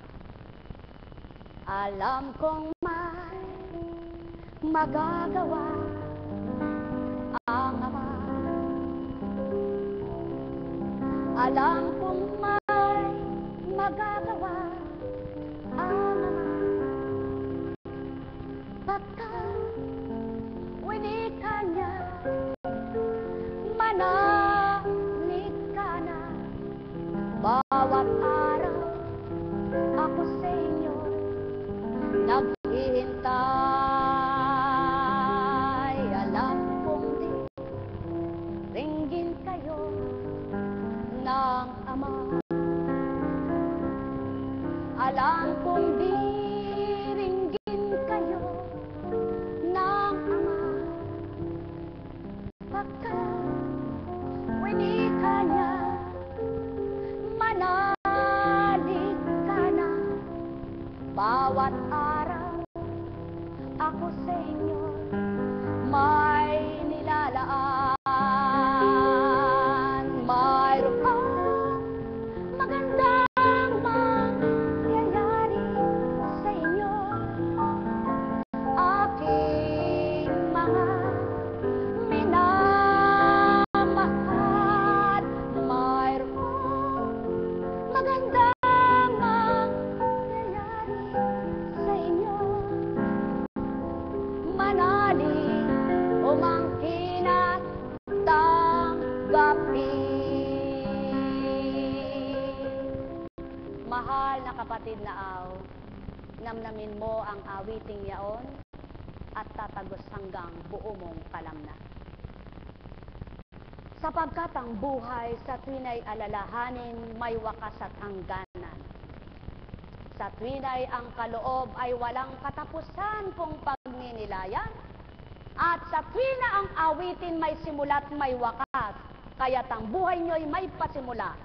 Alam kong may magagawa ang Ama. Alam kong may magagawa ang Ama. Pagkat winika niya, manalig ka na. Bawat araw ako sa inyo naghihintay. Alam kong di ringgin kayo ng Ama. kung biringgin kayo ng Ama, pagkat winika niya, manalig ka na. Bawat araw ako sa inyo may nilalaan. Mayroon kang magandang mangyayari sa inyo. Aking mga minamahal, mayroon kang magandang mangyayari sa inyo. Manalig umangkin at tanggapin. Mahal na kapatid na Aw, namnamin mo ang awiting yaon at tatagos hanggang buo mong kalamnan. Sapagkat ang buhay sa tuwina'y alalahanin may wakas at hangganan. Sa tuwina'y ang kaloob ay walang katapusan kung pagninilayan. At sa tuwina ang awitin may simula't may wakas, kaya't ang buhay nyo'y may pasimula,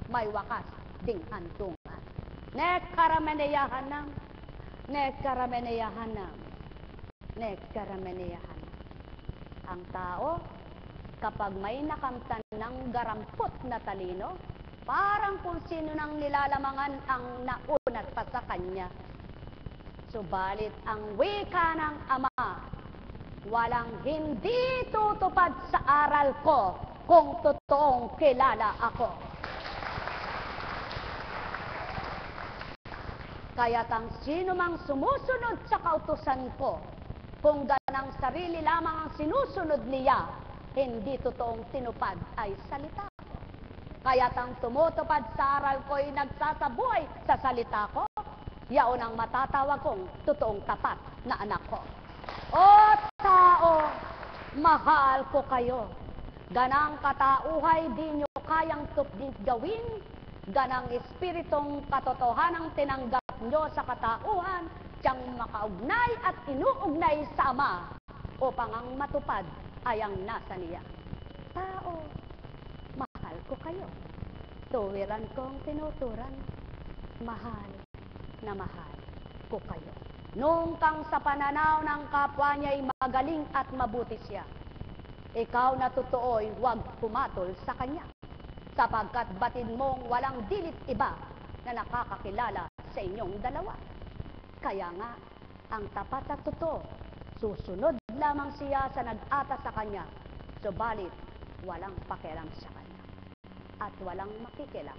may wakas ding hantungan. Nekarameneyahanam, nekarameneyahanam, nekarameneyahanam. Ang tao, kapag may nakamtan ng garampot na talino, parang kung sino nang nilalamangan ang naunat pa sa kanya. Subalit ang wika ng Ama, walang hindi tutupad sa aral ko kung totoong kilala ako. Kaya't ang sino mang sumusunod sa kautusan ko, kung ganang sarili lamang ang sinusunod niya, hindi totoong tinupad ay salita ko. Kaya't ang tumutupad sa aral ko ay nagsasabuhay sa salita ko, yaon ang matatawag kong totoong tapat na anak ko. O tao, mahal ko kayo. Ganang katauhay di nyo kayang tupdin gawin, ganang espiritong katotohanang tinanggap nyo sa katauhan, tiyang makaugnay at inuugnay sa Ama, upang ang matupad ay ang nasa niya. Tao, mahal ko kayo. Tuwiran kong tinuturan, mahal na mahal ko kayo. Nung kang sa pananaw ng kapwa niya'y magaling at mabuti siya, ikaw na totoo'y huwag pumatol sa kanya, sapagkat batid mong walang dilit iba na nakakakilala sa inyong dalawa. Kaya nga, ang tapat at totoo, susunod lamang siya sa nag-ata sa kanya, subalit walang pakialam sa kanya, at walang makikilam,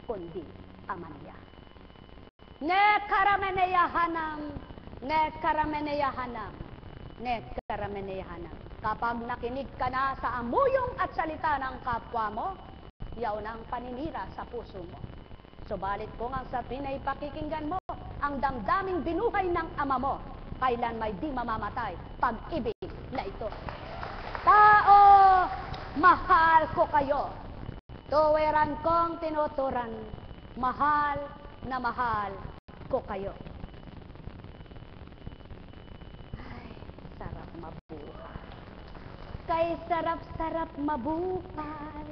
kundi Ama niya. Nekarameneyahanam, nekarameneyahanam, nekarameneyahanam. Kapag nakinig ka na sa amuyong at salita ng kapwa mo, yaon ang paninira sa puso mo. Subalit kung ang sa pinay pakikinggan mo, ang damdaming binuhay ng Ama mo, kailan may di mamamatay, pag-ibig na ito. Tao, mahal ko kayo. Tuwiran kong tinuturan, mahal na mahal ko kayo. Ay, sarap mabuhay. Kay sarap-sarap mabuhay,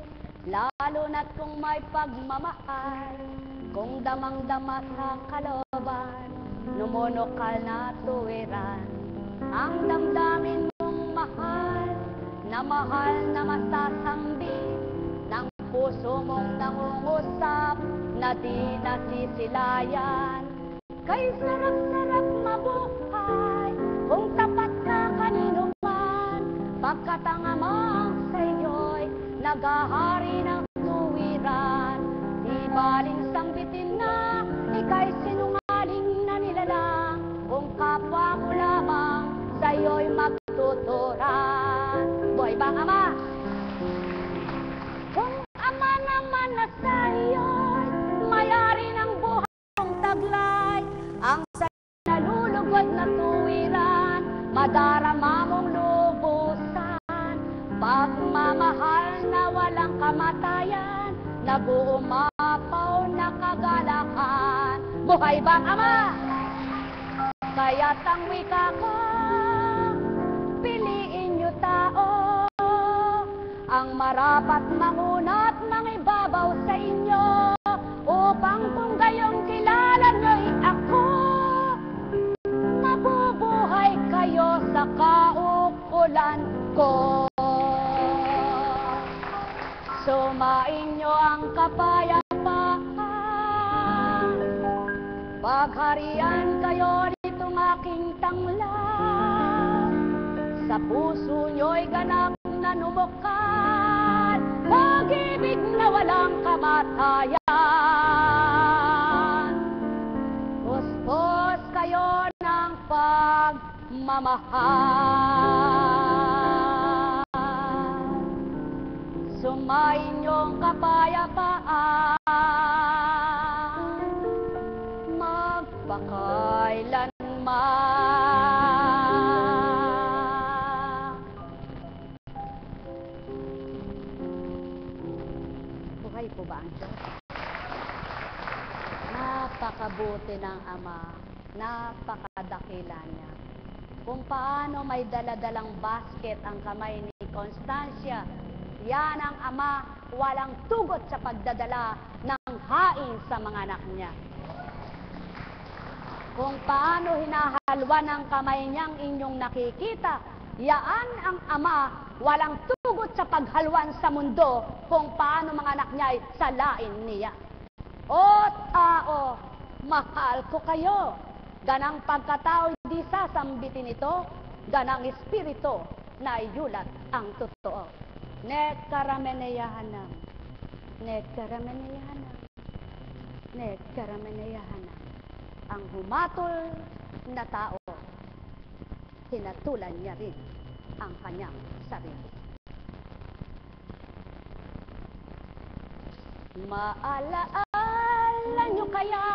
lalo na't kung may pagmamahal, kung damang-dama sa kalooban, numonokal na tuwiran, ang damdamin mong mahal na masasambit, ng puso mong nangungusap na di nasisilayan. Kay sarap-sarap mabuhay, kung tapat ka kanino man, pagkat ang Ama sa iyo'y naghahari ng tuwiran. Di baling sangbitin na ika'y sinungaling na nilalang, kung kapwa mo lamang sa iyo'y magtuturan. Buhay bang Ama? Kung Ama naman na sa iyo'y may-ari ng buhay mong taglay, ang sa'yo nalulugod na tuwiran, madarama mong lubusan, pagmamahal na walang kamatayan, nag-uumapaw na kagalakan. Buhay bang Ama? Kaya't ang wika ko, piliin niyo tao, ang marapat mangunat mangibabaw sa inyo, upang kung gayong kilala niyo'y ako, mabubuhay kayo sa kaukulan ko. Sumain niyo ang kapayapaan, pagharian kayo nitong aking tanglan, sa puso niyo'y ganap na numukan, pag-ibig na walang kamatayan. Puspos kayo ng pagmamahal, sumain niyong kapayapaan, magpakailanman. Buhay po ba ang Diyos? Napakabuti ng Ama, napakadakila niya. Kung paano may daladalang basket ang kamay ni Constancia, yan ang Ama, walang tugot sa pagdadala ng hain sa mga anak niya. Kung paano hinahalwa ng kamay niyang inyong nakikita, yaan ang Ama, walang tugot sa paghalwan sa mundo kung paano mga anak niya ay salain niya. O tao, mahal ko kayo. Ganang pagkatao di sasambitin ito, ganang espiritu na iyulat ang totoo. Nekarameneyahanam, nekarameneyahanam, nekarameneyahanam. Ang humatol na tao, hinatulan niya rin ang kanyang sarili. Maalaala niyo kaya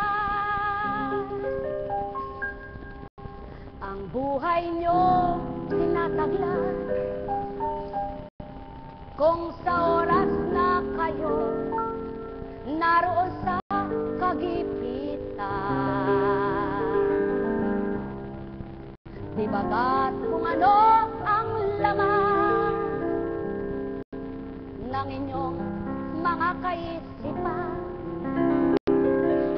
ang buhay niyo tinataglan, kung sa oras na kayo naroon sa kagipitan. Di bagat kung ano ang laman ng inyong mga kaisipan,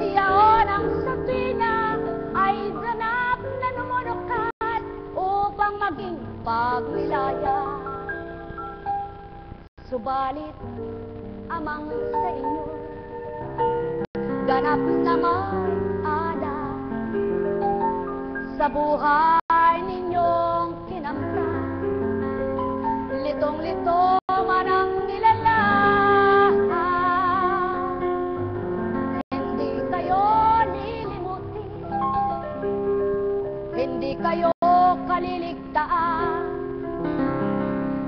iyaon ang sapina ay ganap na numunukat upang maging pagnilaya. Subalit amang sa inyo, ganap naman ada sa buhay ninyong kinamtan. Litong-lito man ang nilala, hindi kayo lilimutin, hindi kayo kaliligtaan,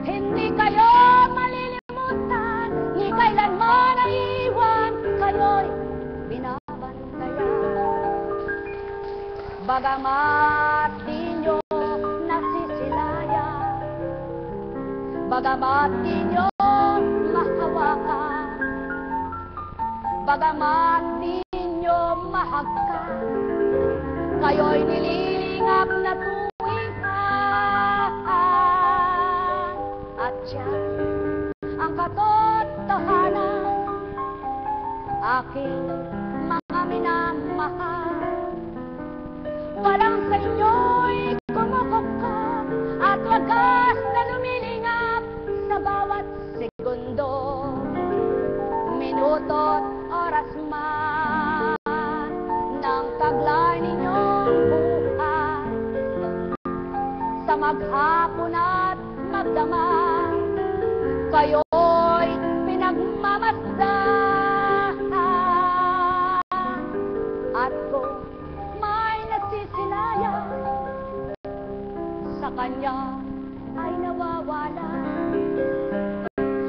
hindi kayo malilimutan, ni kailanman ay iwan, kayo'y binabantayan. Bagamat di nyo nasisilayan, bagamat di nyo mahawakan, bagamat di nyo mahagkan, kayo'y nililingap na tuwingan. At yan ang katotohanan, aking mga minamahal. Walang sa inyo'y kumukukap at wagas na lumilingap sa bawat segundo, minuto't oras man ng taglay ninyong buhay. Sa maghapon at magdamag, kayo'y pinagmamasdan. At kung may nasisilayan, sa kanya ay nawawala.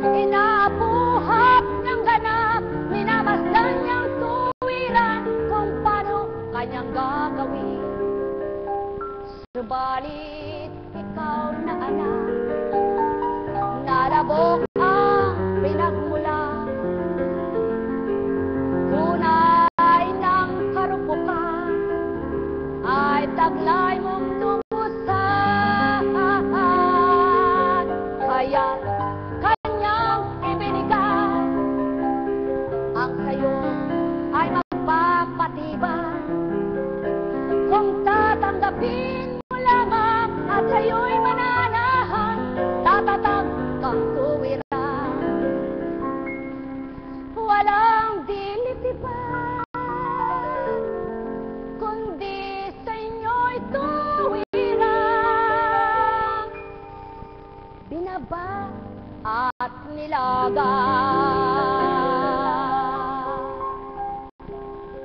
Inaapuhap ng ganap, minamasdan niyang tuwiran kung paano kanyang gagawin. Subalit ikaw na anak, nalabok ang pinagmula, tunay ng karupukan ay ay taglay mong tumusan. Kaya kanyang ibinigay ang sayo ay magpapatibay. Kung tatanggapin mo lamang at sa'yo'y mananahan, tatatag kang tuwiran. Walang dilitipan, kundi sa inyo'y tuwiran. Binaba at nilaga.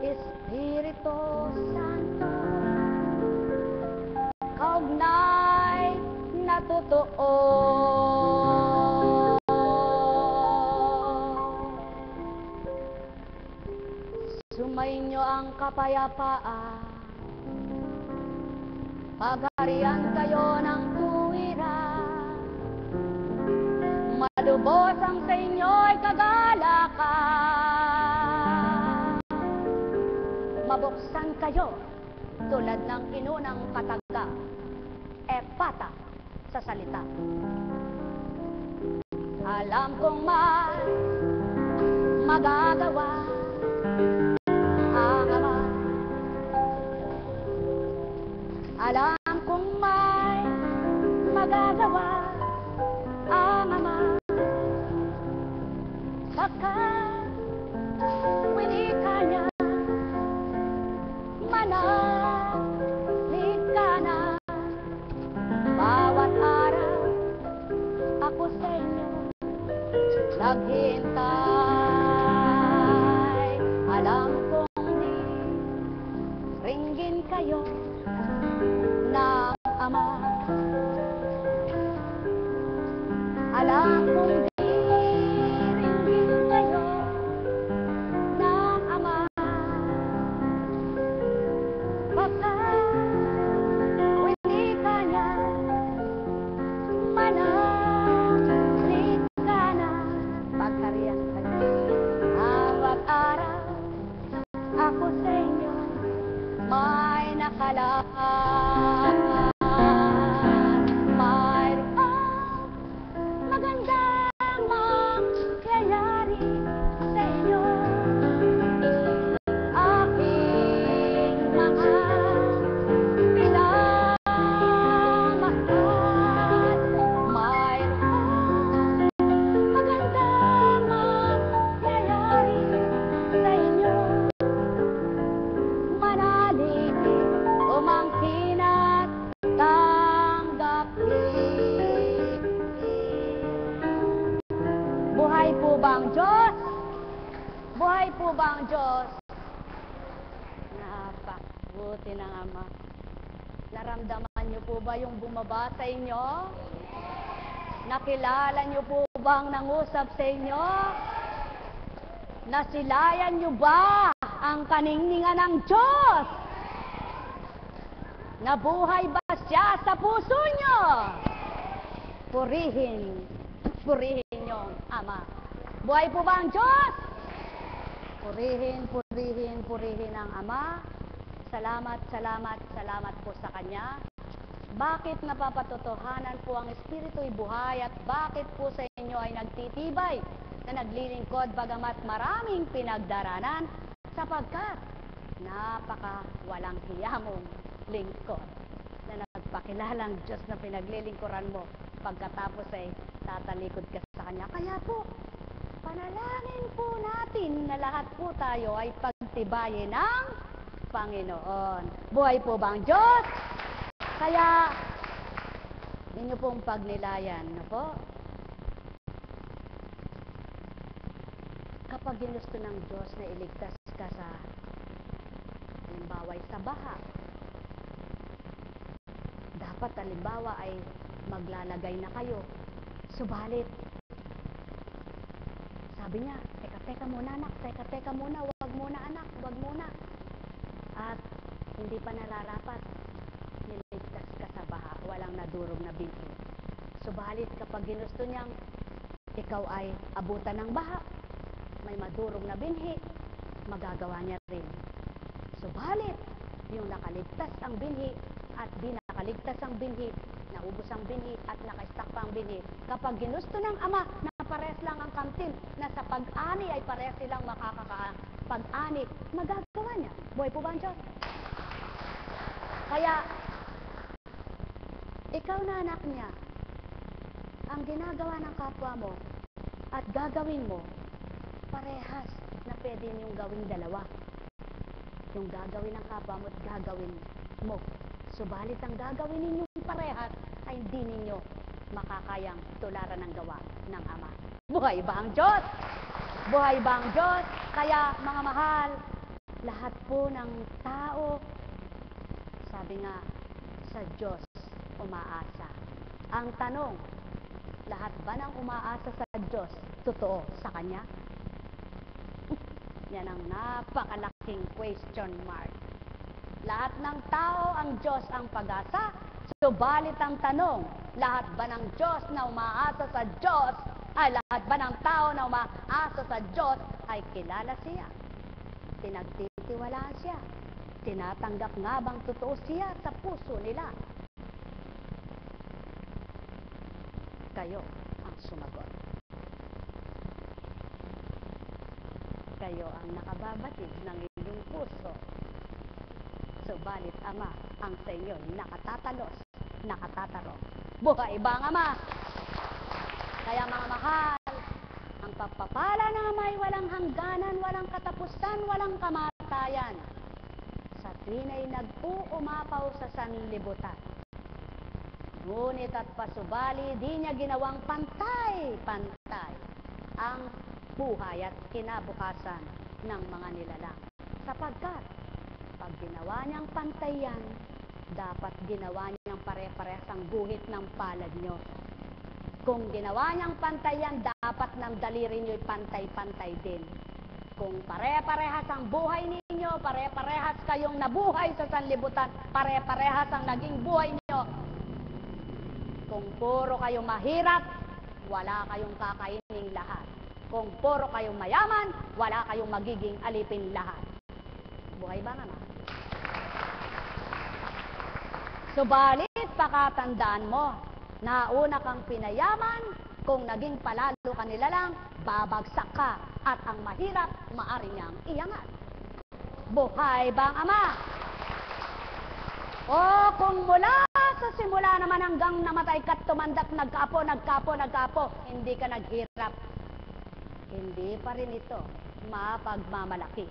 Espiritu Santo, kaugnay na totoo. Sumainyo ang kapayapaan, pagharian kayo ng tuwiran. Malubos ang sa inyo'y kagalakan. Mabuksan kayo tulad ng inunang kataga, epata sa salita. Alam kong may magagawa ang Ama. Alam kong may magagawa ang Ama. Pagkat winika niya, manalig ka na. Bawat araw ako sa inyo naghintay. Alam kong di ringgin kayo ng Ama. Alam kong di ringgin kayo ng Ama. Pagkat winika niya, manalig ka na. Pagharian kayo bawat araw ako sa inyo may nakalaan. Mayroong magandang mangyayari sa inyo. Aking mga minamahal, mayroong magandang mangyayari sa inyo. Manalig, umangkin at tanggapin. Buhay po ba ang Diyos? Buhay po ba ang Diyos? Napakabuti ng Ama. Naramdaman niyo po ba yung bumaba sa inyo? Nakilala niyo po ba ang nangusap sa inyo? Nasilayan niyo ba ang kaningningan ng Diyos? Nabuhay ba siya sa puso niyo? Purihin niyo ang Ama. Buhay po ba ang Diyos? Purihin ang Ama. Salamat po sa Kanya. Bakit napapatotohanan po ang Espiritu'y buhay at bakit po sa inyo ay nagtitibay na naglilingkod bagamat maraming pinagdaranan? Sapagkat walang hiyamong lingkod na nagpakilalang Diyos na pinaglilingkuran mo, pagkatapos ay tatalikod ka sa Kanya. Kaya po, panalangin po natin na lahat po tayo ay pagtibayin ng Panginoon. Buhay po ba ang Diyos? Kaya, ninyo pong pagnilayan, na po, kapag ginusto ng Diyos na iligtas ka sa, halimbawa, sa baha, dapat, halimbawa, ay maglalagay na kayo. Subalit, sabi niya, teka muna anak, teka muna, wag muna anak, wag muna. At hindi pa nararapat, niligtas ka sa baha, walang nadurog na binhi. Subalit kapag ginusto niyang ikaw ay abutan ng baha, may madurog na binhi, magagawa niya rin. Subalit, Yung nakaligtas ang binhi at di nakaligtas ang binhi, naubos ang binhi at naka-stack pa ang binhi. Kapag ginusto ng Ama na pares lang ang kamtil, na sa pag-ani ay pares silang makakapag-ani, magagawa niya. Buhay po ba ang Diyos? Kaya, ikaw na anak niya, ang ginagawa ng kapwa mo at gagawin mo, parehas na pwede niyong gawing dalawa. Yung gagawin ng kapwa mo at gagawin mo. Subalit ang gagawin ninyong parehas ay hindi ninyo makakayang tularan ng gawa ng Ama. Buhay ba ang Diyos? Buhay ba ang Diyos? Kaya mga mahal, lahat po ng tao, sabi nga, sa Diyos umaasa. Ang tanong, lahat ba ng umaasa sa Diyos totoo sa Kanya? Yan ang napakalaking question mark. Lahat ng tao ang Diyos ang pag-asa, subalit ang tanong, lahat ba ng Diyos na umaasa sa Diyos, ay lahat ba ng tao na umaasa sa Diyos ay kilala siya? Pinagtitiwalaan siya? Tinatanggap nga bang totoo siya sa puso nila? Kayo ang sumagot. Kayo ang nakababatid ng inyong puso. Subalit Ama ang sa inyo nakatatalos, nakatatarong. Buhay ba ang Ama? Kaya mga mahal, ang pagpapala ng Ama ay walang hangganan, walang katapusan, walang kamatayan. Sa tuwin ay nag-uumapaw sa sanlibutan. Ngunit at pasubali, di niya ginawang pantay-pantay ang buhay at kinabukasan ng mga nilalang. Sapagkat, pag ginawa niyang pantay yan, dapat ginawa niyang pare-parehas ang guhit ng palad niyo. Kung ginawa niyang pantay yan, dapat ng daliri niyo'y pantay-pantay din. Kung pare-parehas ang buhay ninyo, pare-parehas kayong nabuhay sa sanlibutan, pare-parehas ang naging buhay niyo. Kung puro kayong mahirap, wala kayong kakaining lahat. Kung puro kayong mayaman, wala kayong magiging alipin lahat. Buhay ba nga? Subalit, pakatandaan mo, nauna kang pinayaman, kung naging palalo ka nila lang, babagsak ka, at ang mahirap, maaari niyang iangat. Buhay ba ang Ama? O kung mula sa simula naman hanggang namatay ka't tumandak, nagkapo, hindi ka naghirap. Hindi pa rin ito mapagmamalaki.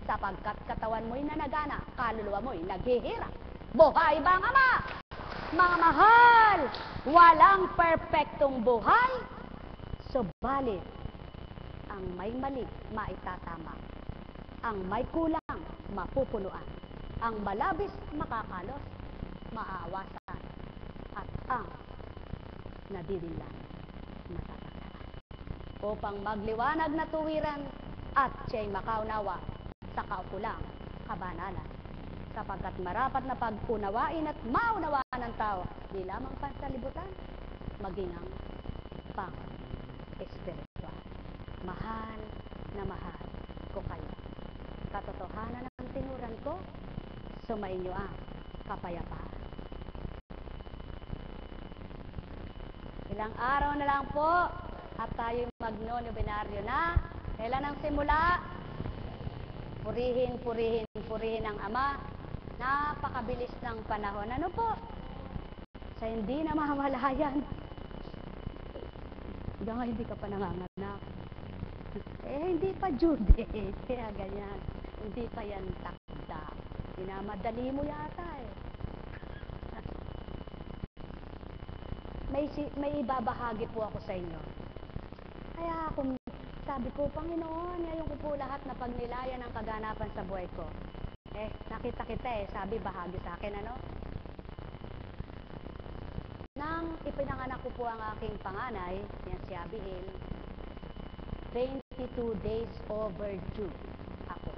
Sapagkat katawan mo'y nanagana, kaluluwa mo'y naghihirap. Buhay ba ang Ama? Mga mahal, walang perpektong buhay. Subalit, ang may mali, maitatama. Ang may kulang, mapupunuan. Ang malabis, makakalos, maaawasan. At ang nadidinlan, matatagdagan. Upang magliwanag na tuwiran at siya'y makaunawa sa kaukulang kabanalan. Sapagkat marapat na pag-unawain at maunawaan ng tao, di lamang pansalibutan, maging ang pang-espiritual. Mahal na mahal ko kayo. Katotohanan ng tinuran ko, sumainyo ang kapayapaan. Ilang araw na lang po at tayo'y magno-nobenaryo na. Kailan ang simula? Purihin ang Ama. Napakabilis ng panahon. Ano po? Sa hindi na mamalayan. Hanggang hindi ka pa nanganganak. Hindi pa Jude. Kaya ganyan. Hindi pa yan takda. Minamadali mo yata eh. May ibabahagi po ako sa inyo. Kaya kung sabi ko, Panginoon, ngayon ko po lahat na pagnilayan ng kaganapan sa buhay ko. Nakita kita sabi bahagi sa akin, ano? Nang ipinanganak ko po ang aking panganay, yan si Abigail, 22 days overdue ako.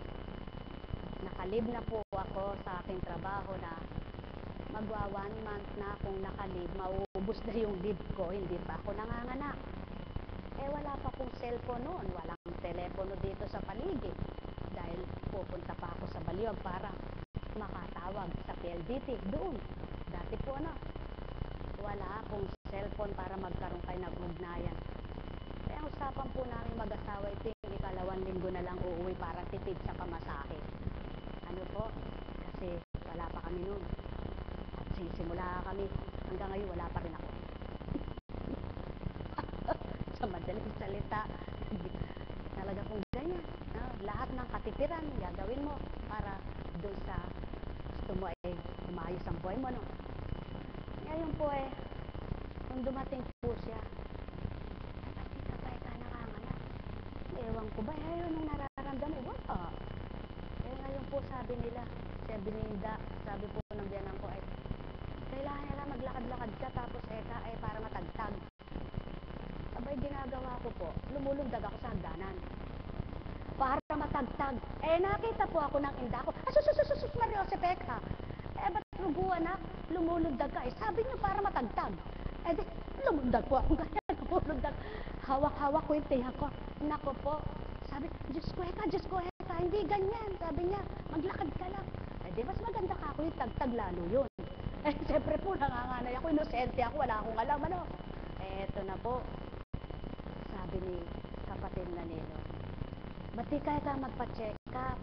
Nakalib na po ako sa aking trabaho na magwa 1 month na akong nakalib, mauubos na yung leave ko, hindi pa ako nanganganak. Wala pa pong cellphone noon, walang telepono dito sa paligid. Dahil pupunta pa ako sa Baliwag para makatawag sa PLDT. Doon, dati po wala pong cellphone para magkaroon kayo ng ugnayan. Kaya ang usapan po namin mag-asawa ito yung ikalawang linggo na lang uuwi para tipid sa pamasahe. Ano po? Kasi wala pa kami noon. At sisimula kami. Hanggang ngayon wala pa rin ako. Sa madaling salita, talaga pong ganyan. Lahat ng katitiran gagawin mo para doon sa gusto mo umayos ang buhay mo. Ngayon po nung dumating po siya, "Ba't di ka nanganganak?" Ewan ko ba, yun ang nararamdaman. Wala. Ngayon po sabi nila, sabi po ng biyanan ko kailangan nila maglakad-lakad ka tapos para matagtag. Abay, ginagawa ko po, lumulundag ako sa hagdanan para matagtag. Nakita po ako ng inda ko, sus, Mario Cepeka. Ba't lumulundag ka? Sabi niyo para matagtag. Di, lumundag po ako ganyan, lumulundag. Hawak-hawak ko yung tiyan ko. Nako po, sabi, Diyos ko, hindi ganyan. Sabi niya, maglakad ka lang. Di, mas maganda ka ako yung tagtag lalo yun. Siyempre po, nanganganay ako, inosente ako, wala akong alam, eto na po, sabi ni kapatid na Nilo, ba't di kaya ka magpa-check up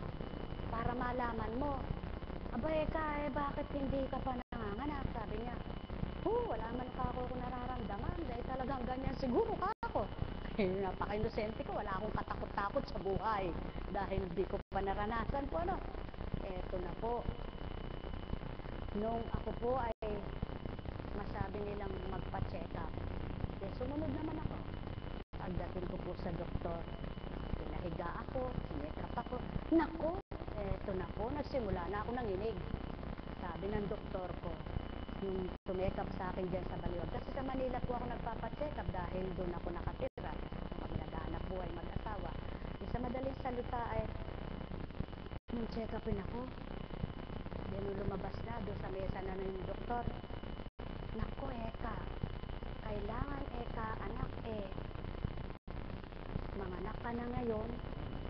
para malaman mo? Abay bakit hindi ka pa nanganganak? Sabi niya, wala man ka ako nararamdaman, dahil talagang ganyan siguro ka ako. Napaka-inosente ko, wala akong katakot-takot sa buhay, dahil di ko pa naranasan po, eto na po, nung ako po masabi nilang magpa-check up, sumunod naman ako. Pagdating ko po sa doktor, pinahiga ako, sinekap ako. Nako, eto na po, nagsimula na ako nanginig. Sabi ng doktor ko, yung tumekap sa akin dyan sa Baliwag. Kasi sa Manila po ako nagpapacheck up dahil doon ako nakatira. Pag nag-aanap buhay mag-asawa. Sa madaling salita nung check upin ako, yan lumabas na doon sa mesa na ng doktor. Nako, kailangan anak manganak ka na ngayon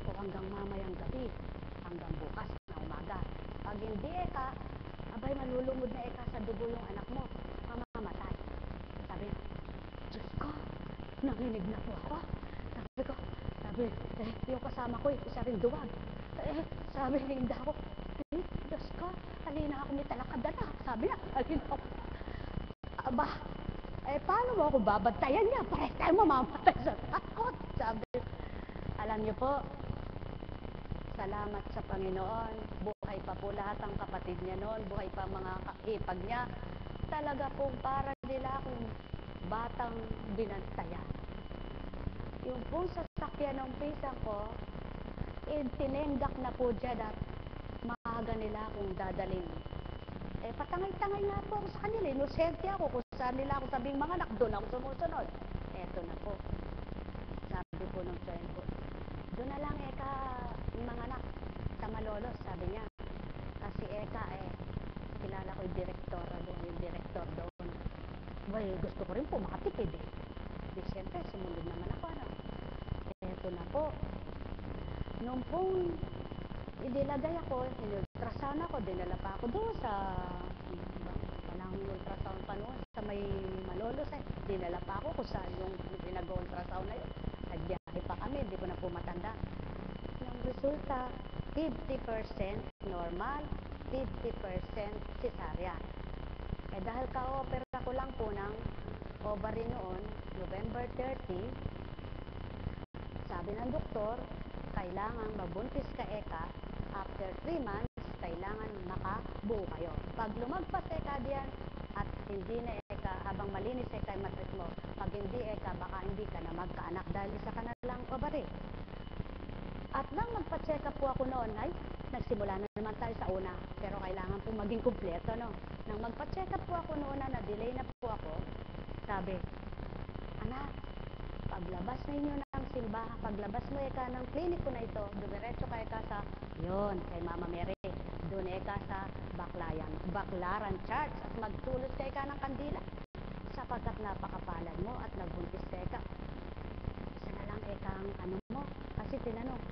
o hanggang mamayang gabi, hanggang bukas na umaga. Pag hindi abay malulumod na sa dugo yung anak mo, mamamatay. Sabi, Diyos ko, nanginig na po ako. Sabi, yung kasama ko, isa rin duwag. Sabi ng inda ko, Diyos ko, halina ako, may talakad na. Sabi niya, halina ako. Aba, paano mo ako babantayan niya? Pares tayo mamamatay sa takot. Sabi, alam niyo po, salamat sa Panginoon. Buhay pa po lahat ang kapatid niya noon. Buhay pa mga kaipag niya. Talaga pong para nila akong batang binantayan. Yung pong sasakyan ng pisa ko, tinenggak na po dyan at maaga nila akong dadalhin. Patangay-tangay nga po ako sa kanila. Inosente ako kung saan nila ako sabing mga anak, doon ako sumusunod. Eto na po. Sabi po ng friend ko, doon na lang mga anak sa Malolos, sabi niya. Kasi kilala ko yung direktor doon. Well, gusto ko rin po makatipid Di siyempre, sumunod naman ako Eto na po. Nung pong idilagay ako, in-ultrasound ako, dinala pa ako doon sa walang ultrasound pa noon, sa may Malolos dinala pa ako kung saan yung pinag-ultrasound na yun. Nagbiyahe pa kami, hindi ko na po matanda. Yung resulta, 50% normal, 50% cesarean. Dahil ka-opera ko lang po ng ovary noon, November 30, sabi ng doktor, kailangan mabuntis ka after 3 months, kailangan makabuo kayo. Pag lumagpas diyan at hindi na habang malinis yung matrix mo, pag hindi baka hindi ka na magkaanak dahil isa ka na lang ovary. At nang magpa-check up po ako noon, nagsimula na naman tayo sa una, pero kailangan po maging kumpleto, Nang magpa-check up po ako noon na-delay na po ako, sabi, anak, paglabas ninyo ng simbahan, paglabas mo ng klinik ko na ito, dumiretso ka sa, kay Mama Mary, doon sa Baclaran Church, at magtulos ka ng kandila, sapagkat napakapalad mo at nagbuntis ka. Isa na lang ang mo, kasi tinanong,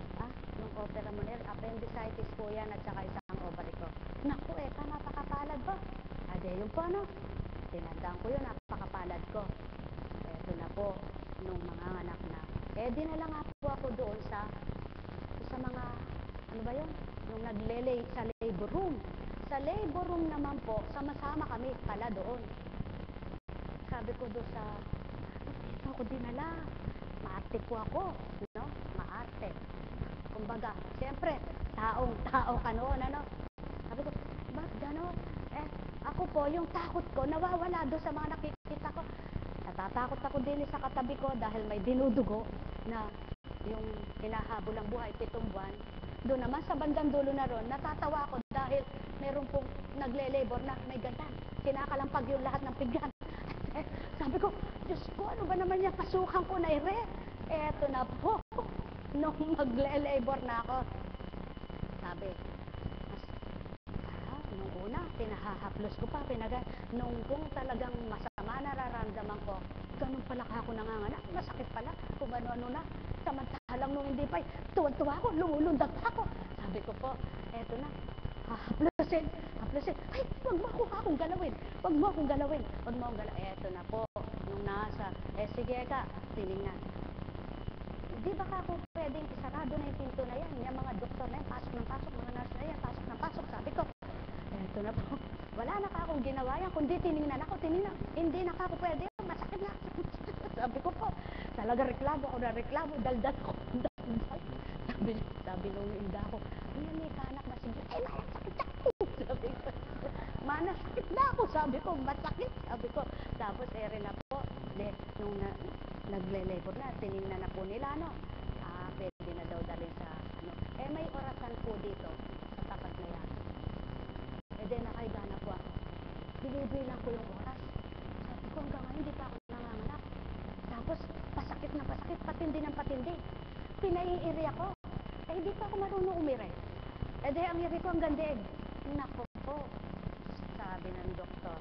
nung opera mo appendicitis po yan at saka isang ovary ko. Naku, Eka, napakapalad po. Ade, yun po, ano? Tinandaan ko yun, napakapalad ko. Eto na po, nung mga anak na. Dinala nga po ako doon sa mga, ano ba yun? Nung naglelay sa labor room. Sa labor room naman po, sama-sama kami pala doon. Sabi ko doon sa, dito ako dinala. Maarte po ako, no? Maarte. Kumbaga, siyempre, taong-tao ka noon, ano? Sabi ko, ba't gano'n? Ako po, yung takot ko, nawawala doon sa mga nakikita ko. Natatakot ako din sa katabi ko dahil may dinudugo na yung hinahabol ang buhay, 7 buwan. Doon naman sa bandang dulo na ron, natatawa ako dahil meron pong nagle-labor na may ganyan. Kinakalampag yung lahat ng pigyan. Sabi ko, Diyos ko, ano ba naman yung kasukan ko na ire? Eto na po, nung magle-labor na ako. Sabi, nung una, pinahahaplos ko pa, nung kung talagang masama nararamdaman ko, ganun pala ako nanganganak, masakit pala, kung ano-ano na. Samantalang nung hindi pa, tuwan-tuwa ako, lumulundag pa ako. Sabi ko po, eto na, haplosin. Ay, huwag mo akong galawin. Eto na po, nung nasa, sige ka, tinignan. Di ba ka ako pwedeng isarado na yung pinto na yan? Yung mga doktor na yan, pasok ng pasok, mga nurse na yan, pasok ng pasok, sabi ko. Eto na po, wala na ka akong ginawa yan, kundi tinignan ako, hindi na ka ako pwede, masakit na. Sabi ko po, talaga reklamo, daldal ako. Sabi nung inda ko, may kanak na sige, ay, masakit ako. Sabi ko, manasakit na ako, sabi ko, masakit. Sabi ko, tapos rin na po, nung nagle-labor na, tinignan na po nila, no? Pwede na daw dalhin sa, may orasan po dito, sa tapat na yan. Nakahiga na po ako. Binibilang ko yung oras. Sabi ko, hanggang ngayon, hindi pa ako nanganganak. Tapos, pasakit na pasakit, patindi ng patindi. Pinaiiri ako. Hindi pa ako marunong umire. Ang iri ko hanggang deeg. Nako po, sabi ng doktor.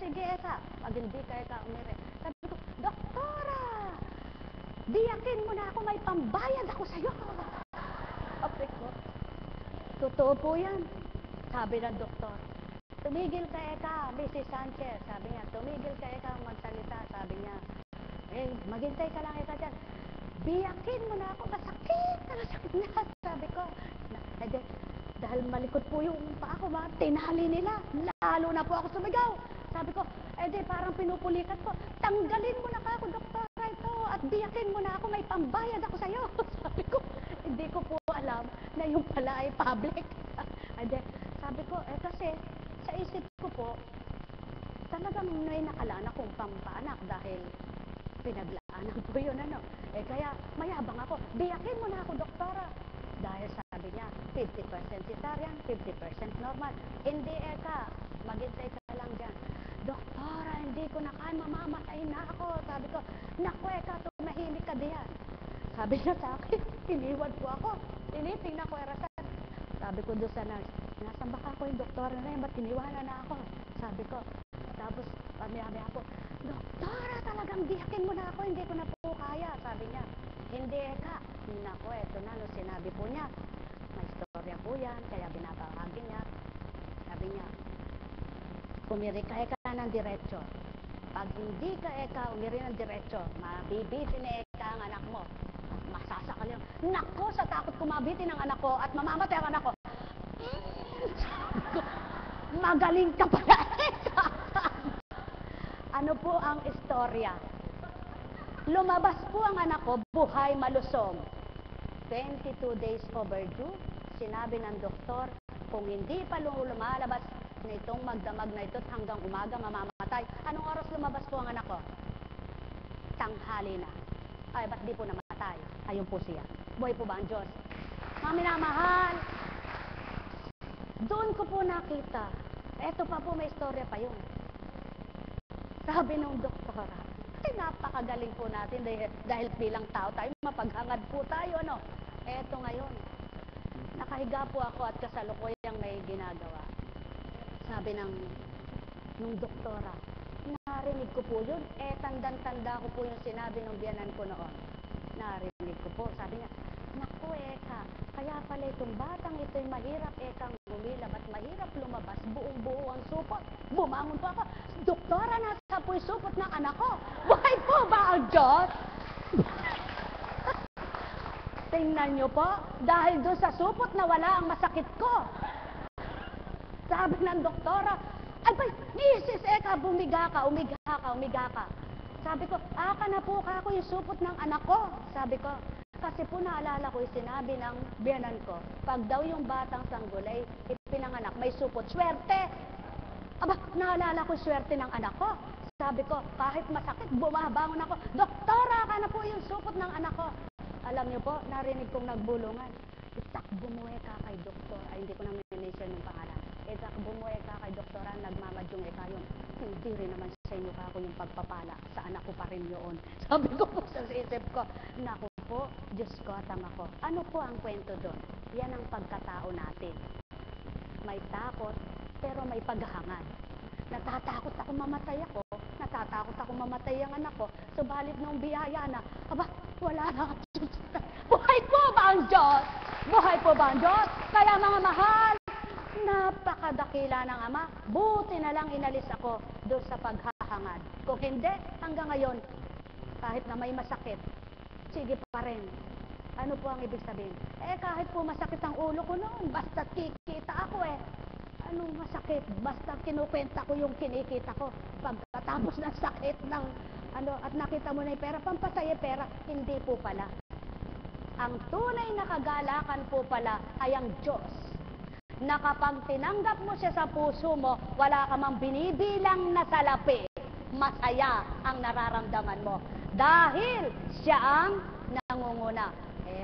Sige, Eka, pag hindi ka, Eka, umire. Sabi ko, Doktora! Diyakin mo na ako, may pambayad ako sa'yo. Sabi ko, totoo po yan. Sabi ng doktor, tumigil ka, Eka, Mrs. Sanchez. Sabi niya, tumigil ka, Eka, magsalita. Sabi niya, maghintay ka lang, Eka, dyan. Biyakin mo na ako, masakit na. Sabi ko, dahil malikot po yung paa ko, tinali nila. Lalo na po ako sumigaw. Sabi ko, parang pinupulikat ko. Tanggalin mo na ako, doktora, ito. At biyakin mo na ako, may pambayad ako sa'yo. Sabi ko, hindi ko po alam na yung pala ay public. Sabi ko, kasi sa isip ko po, talagang may nakalaan akong pampaanak dahil pinaglaanan ko yun, kaya mayabang ako, biyakin mo na ako, doktora. Dahil sabi niya, 50% cesarean, 50% normal. Hindi, Eka, maghintay ka lang dyan. Doktora, hindi ko na kaya, mamamatay na ako. Sabi ko, naku, Eka, tumahimik ka diyan. Sabi niya sa akin, iniwan po ako. Tinitingnan ko erasan. Sabi ko doon sa nurse, nasan ba ako yung doktora na yun? Ba't iniwanan na ako? Sabi ko, tapos pamiyami ako, Doktora, talagang biyakin mo na ako, hindi ko na po kaya. Sabi niya, hindi, Eka. Nako, eto na, no, sinabi po niya, may istorya po yan, kaya binabahagi niya. Sabi niya, umiri ka, Eka, ng diretso. Pag hindi ka, Eka, umiri ng diretso, mabibiti ni Eka ang anak mo. Masasakal yun. Nako, sa takot ko mabiti ng anak ko at mamamatay ang anak ko. Magaling ka pala, Eka. Ano po ang istorya? Lumabas po ang anak ko, buhay malusog. 22 days overdue. Sinabi ng doktor, kung hindi pa lumalabas nitong magdamag na ito hanggang umaga, mamamatay. Anong oras lumabas po ang anak ko? Tanghali na. Ay, ba't di po namatay? Ayun po siya. Buhay po ba ang Diyos? Mga minamahal, doon ko po nakita. Eto pa po, may istorya pa yun. Sabi nung doktora, napakagaling po natin dahil bilang tao tayo, mapaghangad po tayo, Eto ngayon, nakahiga po ako at kasalukuyang may ginagawa. Sabi nung doktora, narinig ko po yun, tandang-tanda ko po yung sinabi ng biyanan ko noon. Narinig ko po, sabi niya, naku, Eka, kaya pala itong batang ito'y mahirap, Ekang Manila, ba't mahirap lumabas, buong-buo ang supot. Bumangon po ako, Doktora, nasa po yung supot ng anak ko. Buhay po ba ang Diyos? Tingnan nyo po, dahil doon sa supot na wala ang masakit ko. Sabi ng doktora, ay ba, Mrs. Eka, bumiga ka, umiga ka, umiga ka. Sabi ko, aka na po ka ako yung supot ng anak ko. Sabi ko, kasi po naalala ko yung sinabi ng biyanan ko, pag daw yung batang sanggol ay ipinanganak, may supot, swerte. Aba, naalala ko swerte ng anak ko. Sabi ko, kahit masakit, bumabangon ako, Doktora, ka na po yung supot ng anak ko. Alam niyo po, narinig kong nagbulungan. Itak, bumuhay ka kay doktor. Ay, hindi ko na mention yung pangalan. Itak, bumuhay ka kay doktora, nagmamadyong eka yun. Hindi rin naman sa inyo ka ako yung pagpapala. Sa anak ko pa rin yun. Sabi ko po sa isip ko, naku po, Diyos ko at ama ko. Ano po ang kwento doon? Yan ang pagkatao natin. May takot, pero may paghahangad. Natatakot ako mamatay ako. Natatakot ako mamatay ang anak ko. Subalit nung biyaya na, aba, wala na. Buhay po ba ang Diyos? Buhay po ba ang Diyos? Kaya mga mahal, napakadakila ng Ama. Buti na lang inalis ako doon sa paghahangad. Kung hindi, hanggang ngayon, kahit na may masakit, sige pa rin. Ano po ang ibig sabihin? Kahit po masakit ang ulo ko noon, basta kikita ako anong masakit? Basta kinukwenta ko yung kinikita ko. Pagkatapos ng sakit ng at nakita mo na yung pera, pampasaya pera, hindi po pala. Ang tunay na kagalakan po pala ay ang Diyos. Na kapag tinanggap mo siya sa puso mo, wala ka mang binibilang na salapi. Masaya ang nararamdaman mo. Dahil siya ang nangunguna.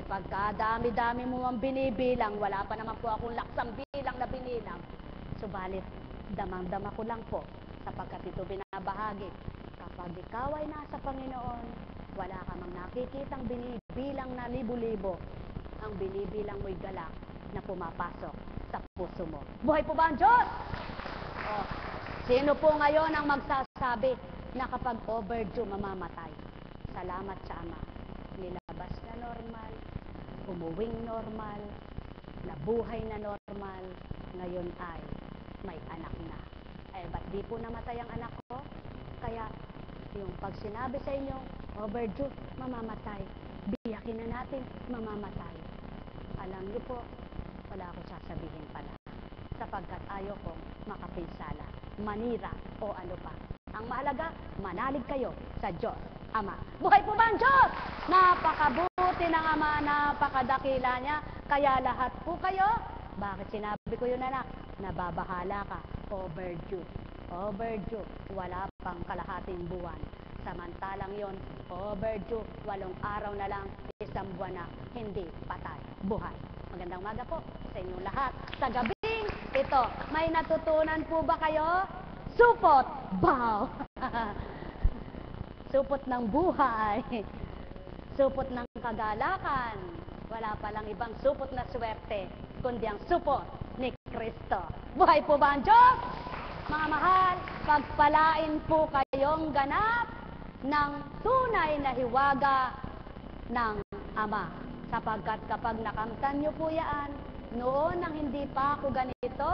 Pagkadami-dami mo ang binibilang, wala pa naman po akong laksang bilang na binilang. Subalit, damang-dama ko lang po, sapagkat ito binabahagi. Kapag ikaw ay nasa Panginoon, wala ka mang nakikitang binibilang na libo-libo. Ang binibilang mo'y galak na pumapasok sa puso mo. Buhay po ba ang Diyos? Sino po ngayon ang magsasabi na kapag overdue mamamatay? Salamat sa Ama. Nilabas na normal, umuwing normal, nabuhay na normal, ngayon ay may anak na. Ba't di po namatay ang anak ko? Kaya, yung pag sinabi sa inyo, overdue, mamamatay. Biyakin na natin, mamamatay. Alam niyo po, wala ako sasabihin pala. Sapagkat ayaw ko makapinsala, manira o ano pa. Ang mahalaga, manalig kayo sa Diyos, Ama. Buhay po ba ang Diyos? Napakabuti ng Ama, napakadakila niya. Kaya lahat po kayo, bakit sinabi ko yun anak? Nababahala ka, overdue. Overdue, wala pang kalahating buwan. Samantalang yon, overdue, 8 araw na lang, 1 buwan na, hindi patay, buhay. Magandang umaga po sa inyong lahat. Sa gabing ito, may natutunan po ba kayo? Supot! Bow! Supot ng buhay. Supot ng kagalakan. Wala palang ibang supot na swerte, kundi ang supot ni Kristo. Buhay po ba ang Diyos? Mga mahal, pagpalain po kayong ganap ng tunay na hiwaga ng Ama. Sapagkat kapag nakamtan nyo po yan, noon nang hindi pa ako ganito,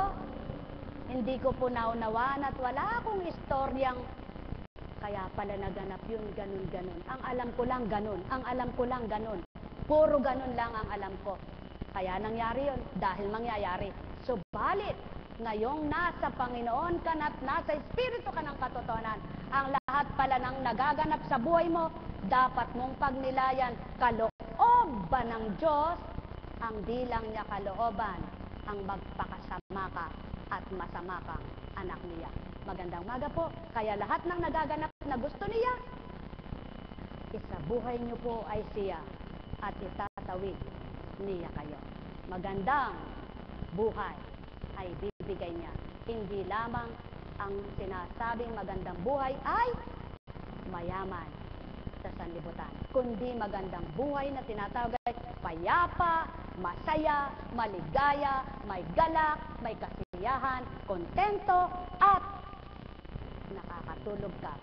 hindi ko po naunawaan at wala akong istoryang kaya pala naganap yun, ganun-ganun. Ang alam ko lang ganun. Ang alam ko lang ganun. Puro ganun lang ang alam ko. Kaya nangyari yun dahil mangyayari. Subalit, ngayong nasa Panginoon ka at nasa Espiritu ka ng katotohanan, ang lahat pala ng nagaganap sa buhay mo, dapat mong pagnilayan, kalooban ng Diyos, ang dilang niya kalooban, ang magpakasama ka at masama kang anak niya. Magandang umaga po. Kaya lahat ng nagaganap na gusto niya, isabuhay niyo po ay siya at itatawid niya kayo. Magandang buhay ay bibigay niya. Hindi lamang ang sinasabing magandang buhay ay mayaman sa sanlibutan, kundi magandang buhay na tinatawag ay payapa, masaya, maligaya, may galak, may kasiyahan, kontento, at nakakatulog ka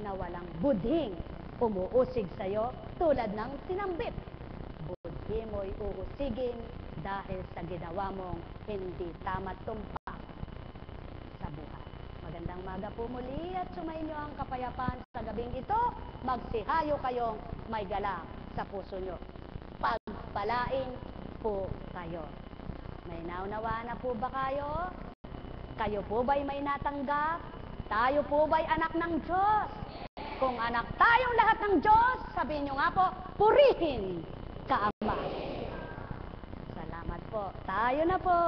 na walang budhing umuusig sa'yo tulad ng sinambit. Budhi mo'y uusigin dahil sa ginawa mong hindi tama tumpak sa buhay. Magandang maga po muli at sumainyo ang kapayapaan sa gabing ito. Magsihayo kayong may galak sa puso nyo. Pagpalain po kayo. May naunawaan na po ba kayo? Kayo po ba'y may natanggap? Tayo po ba'y anak ng Diyos? Kung anak tayong lahat ng Diyos, sabihin nyo nga po, purihin ka, Ama. Salamat po. Tayo na po.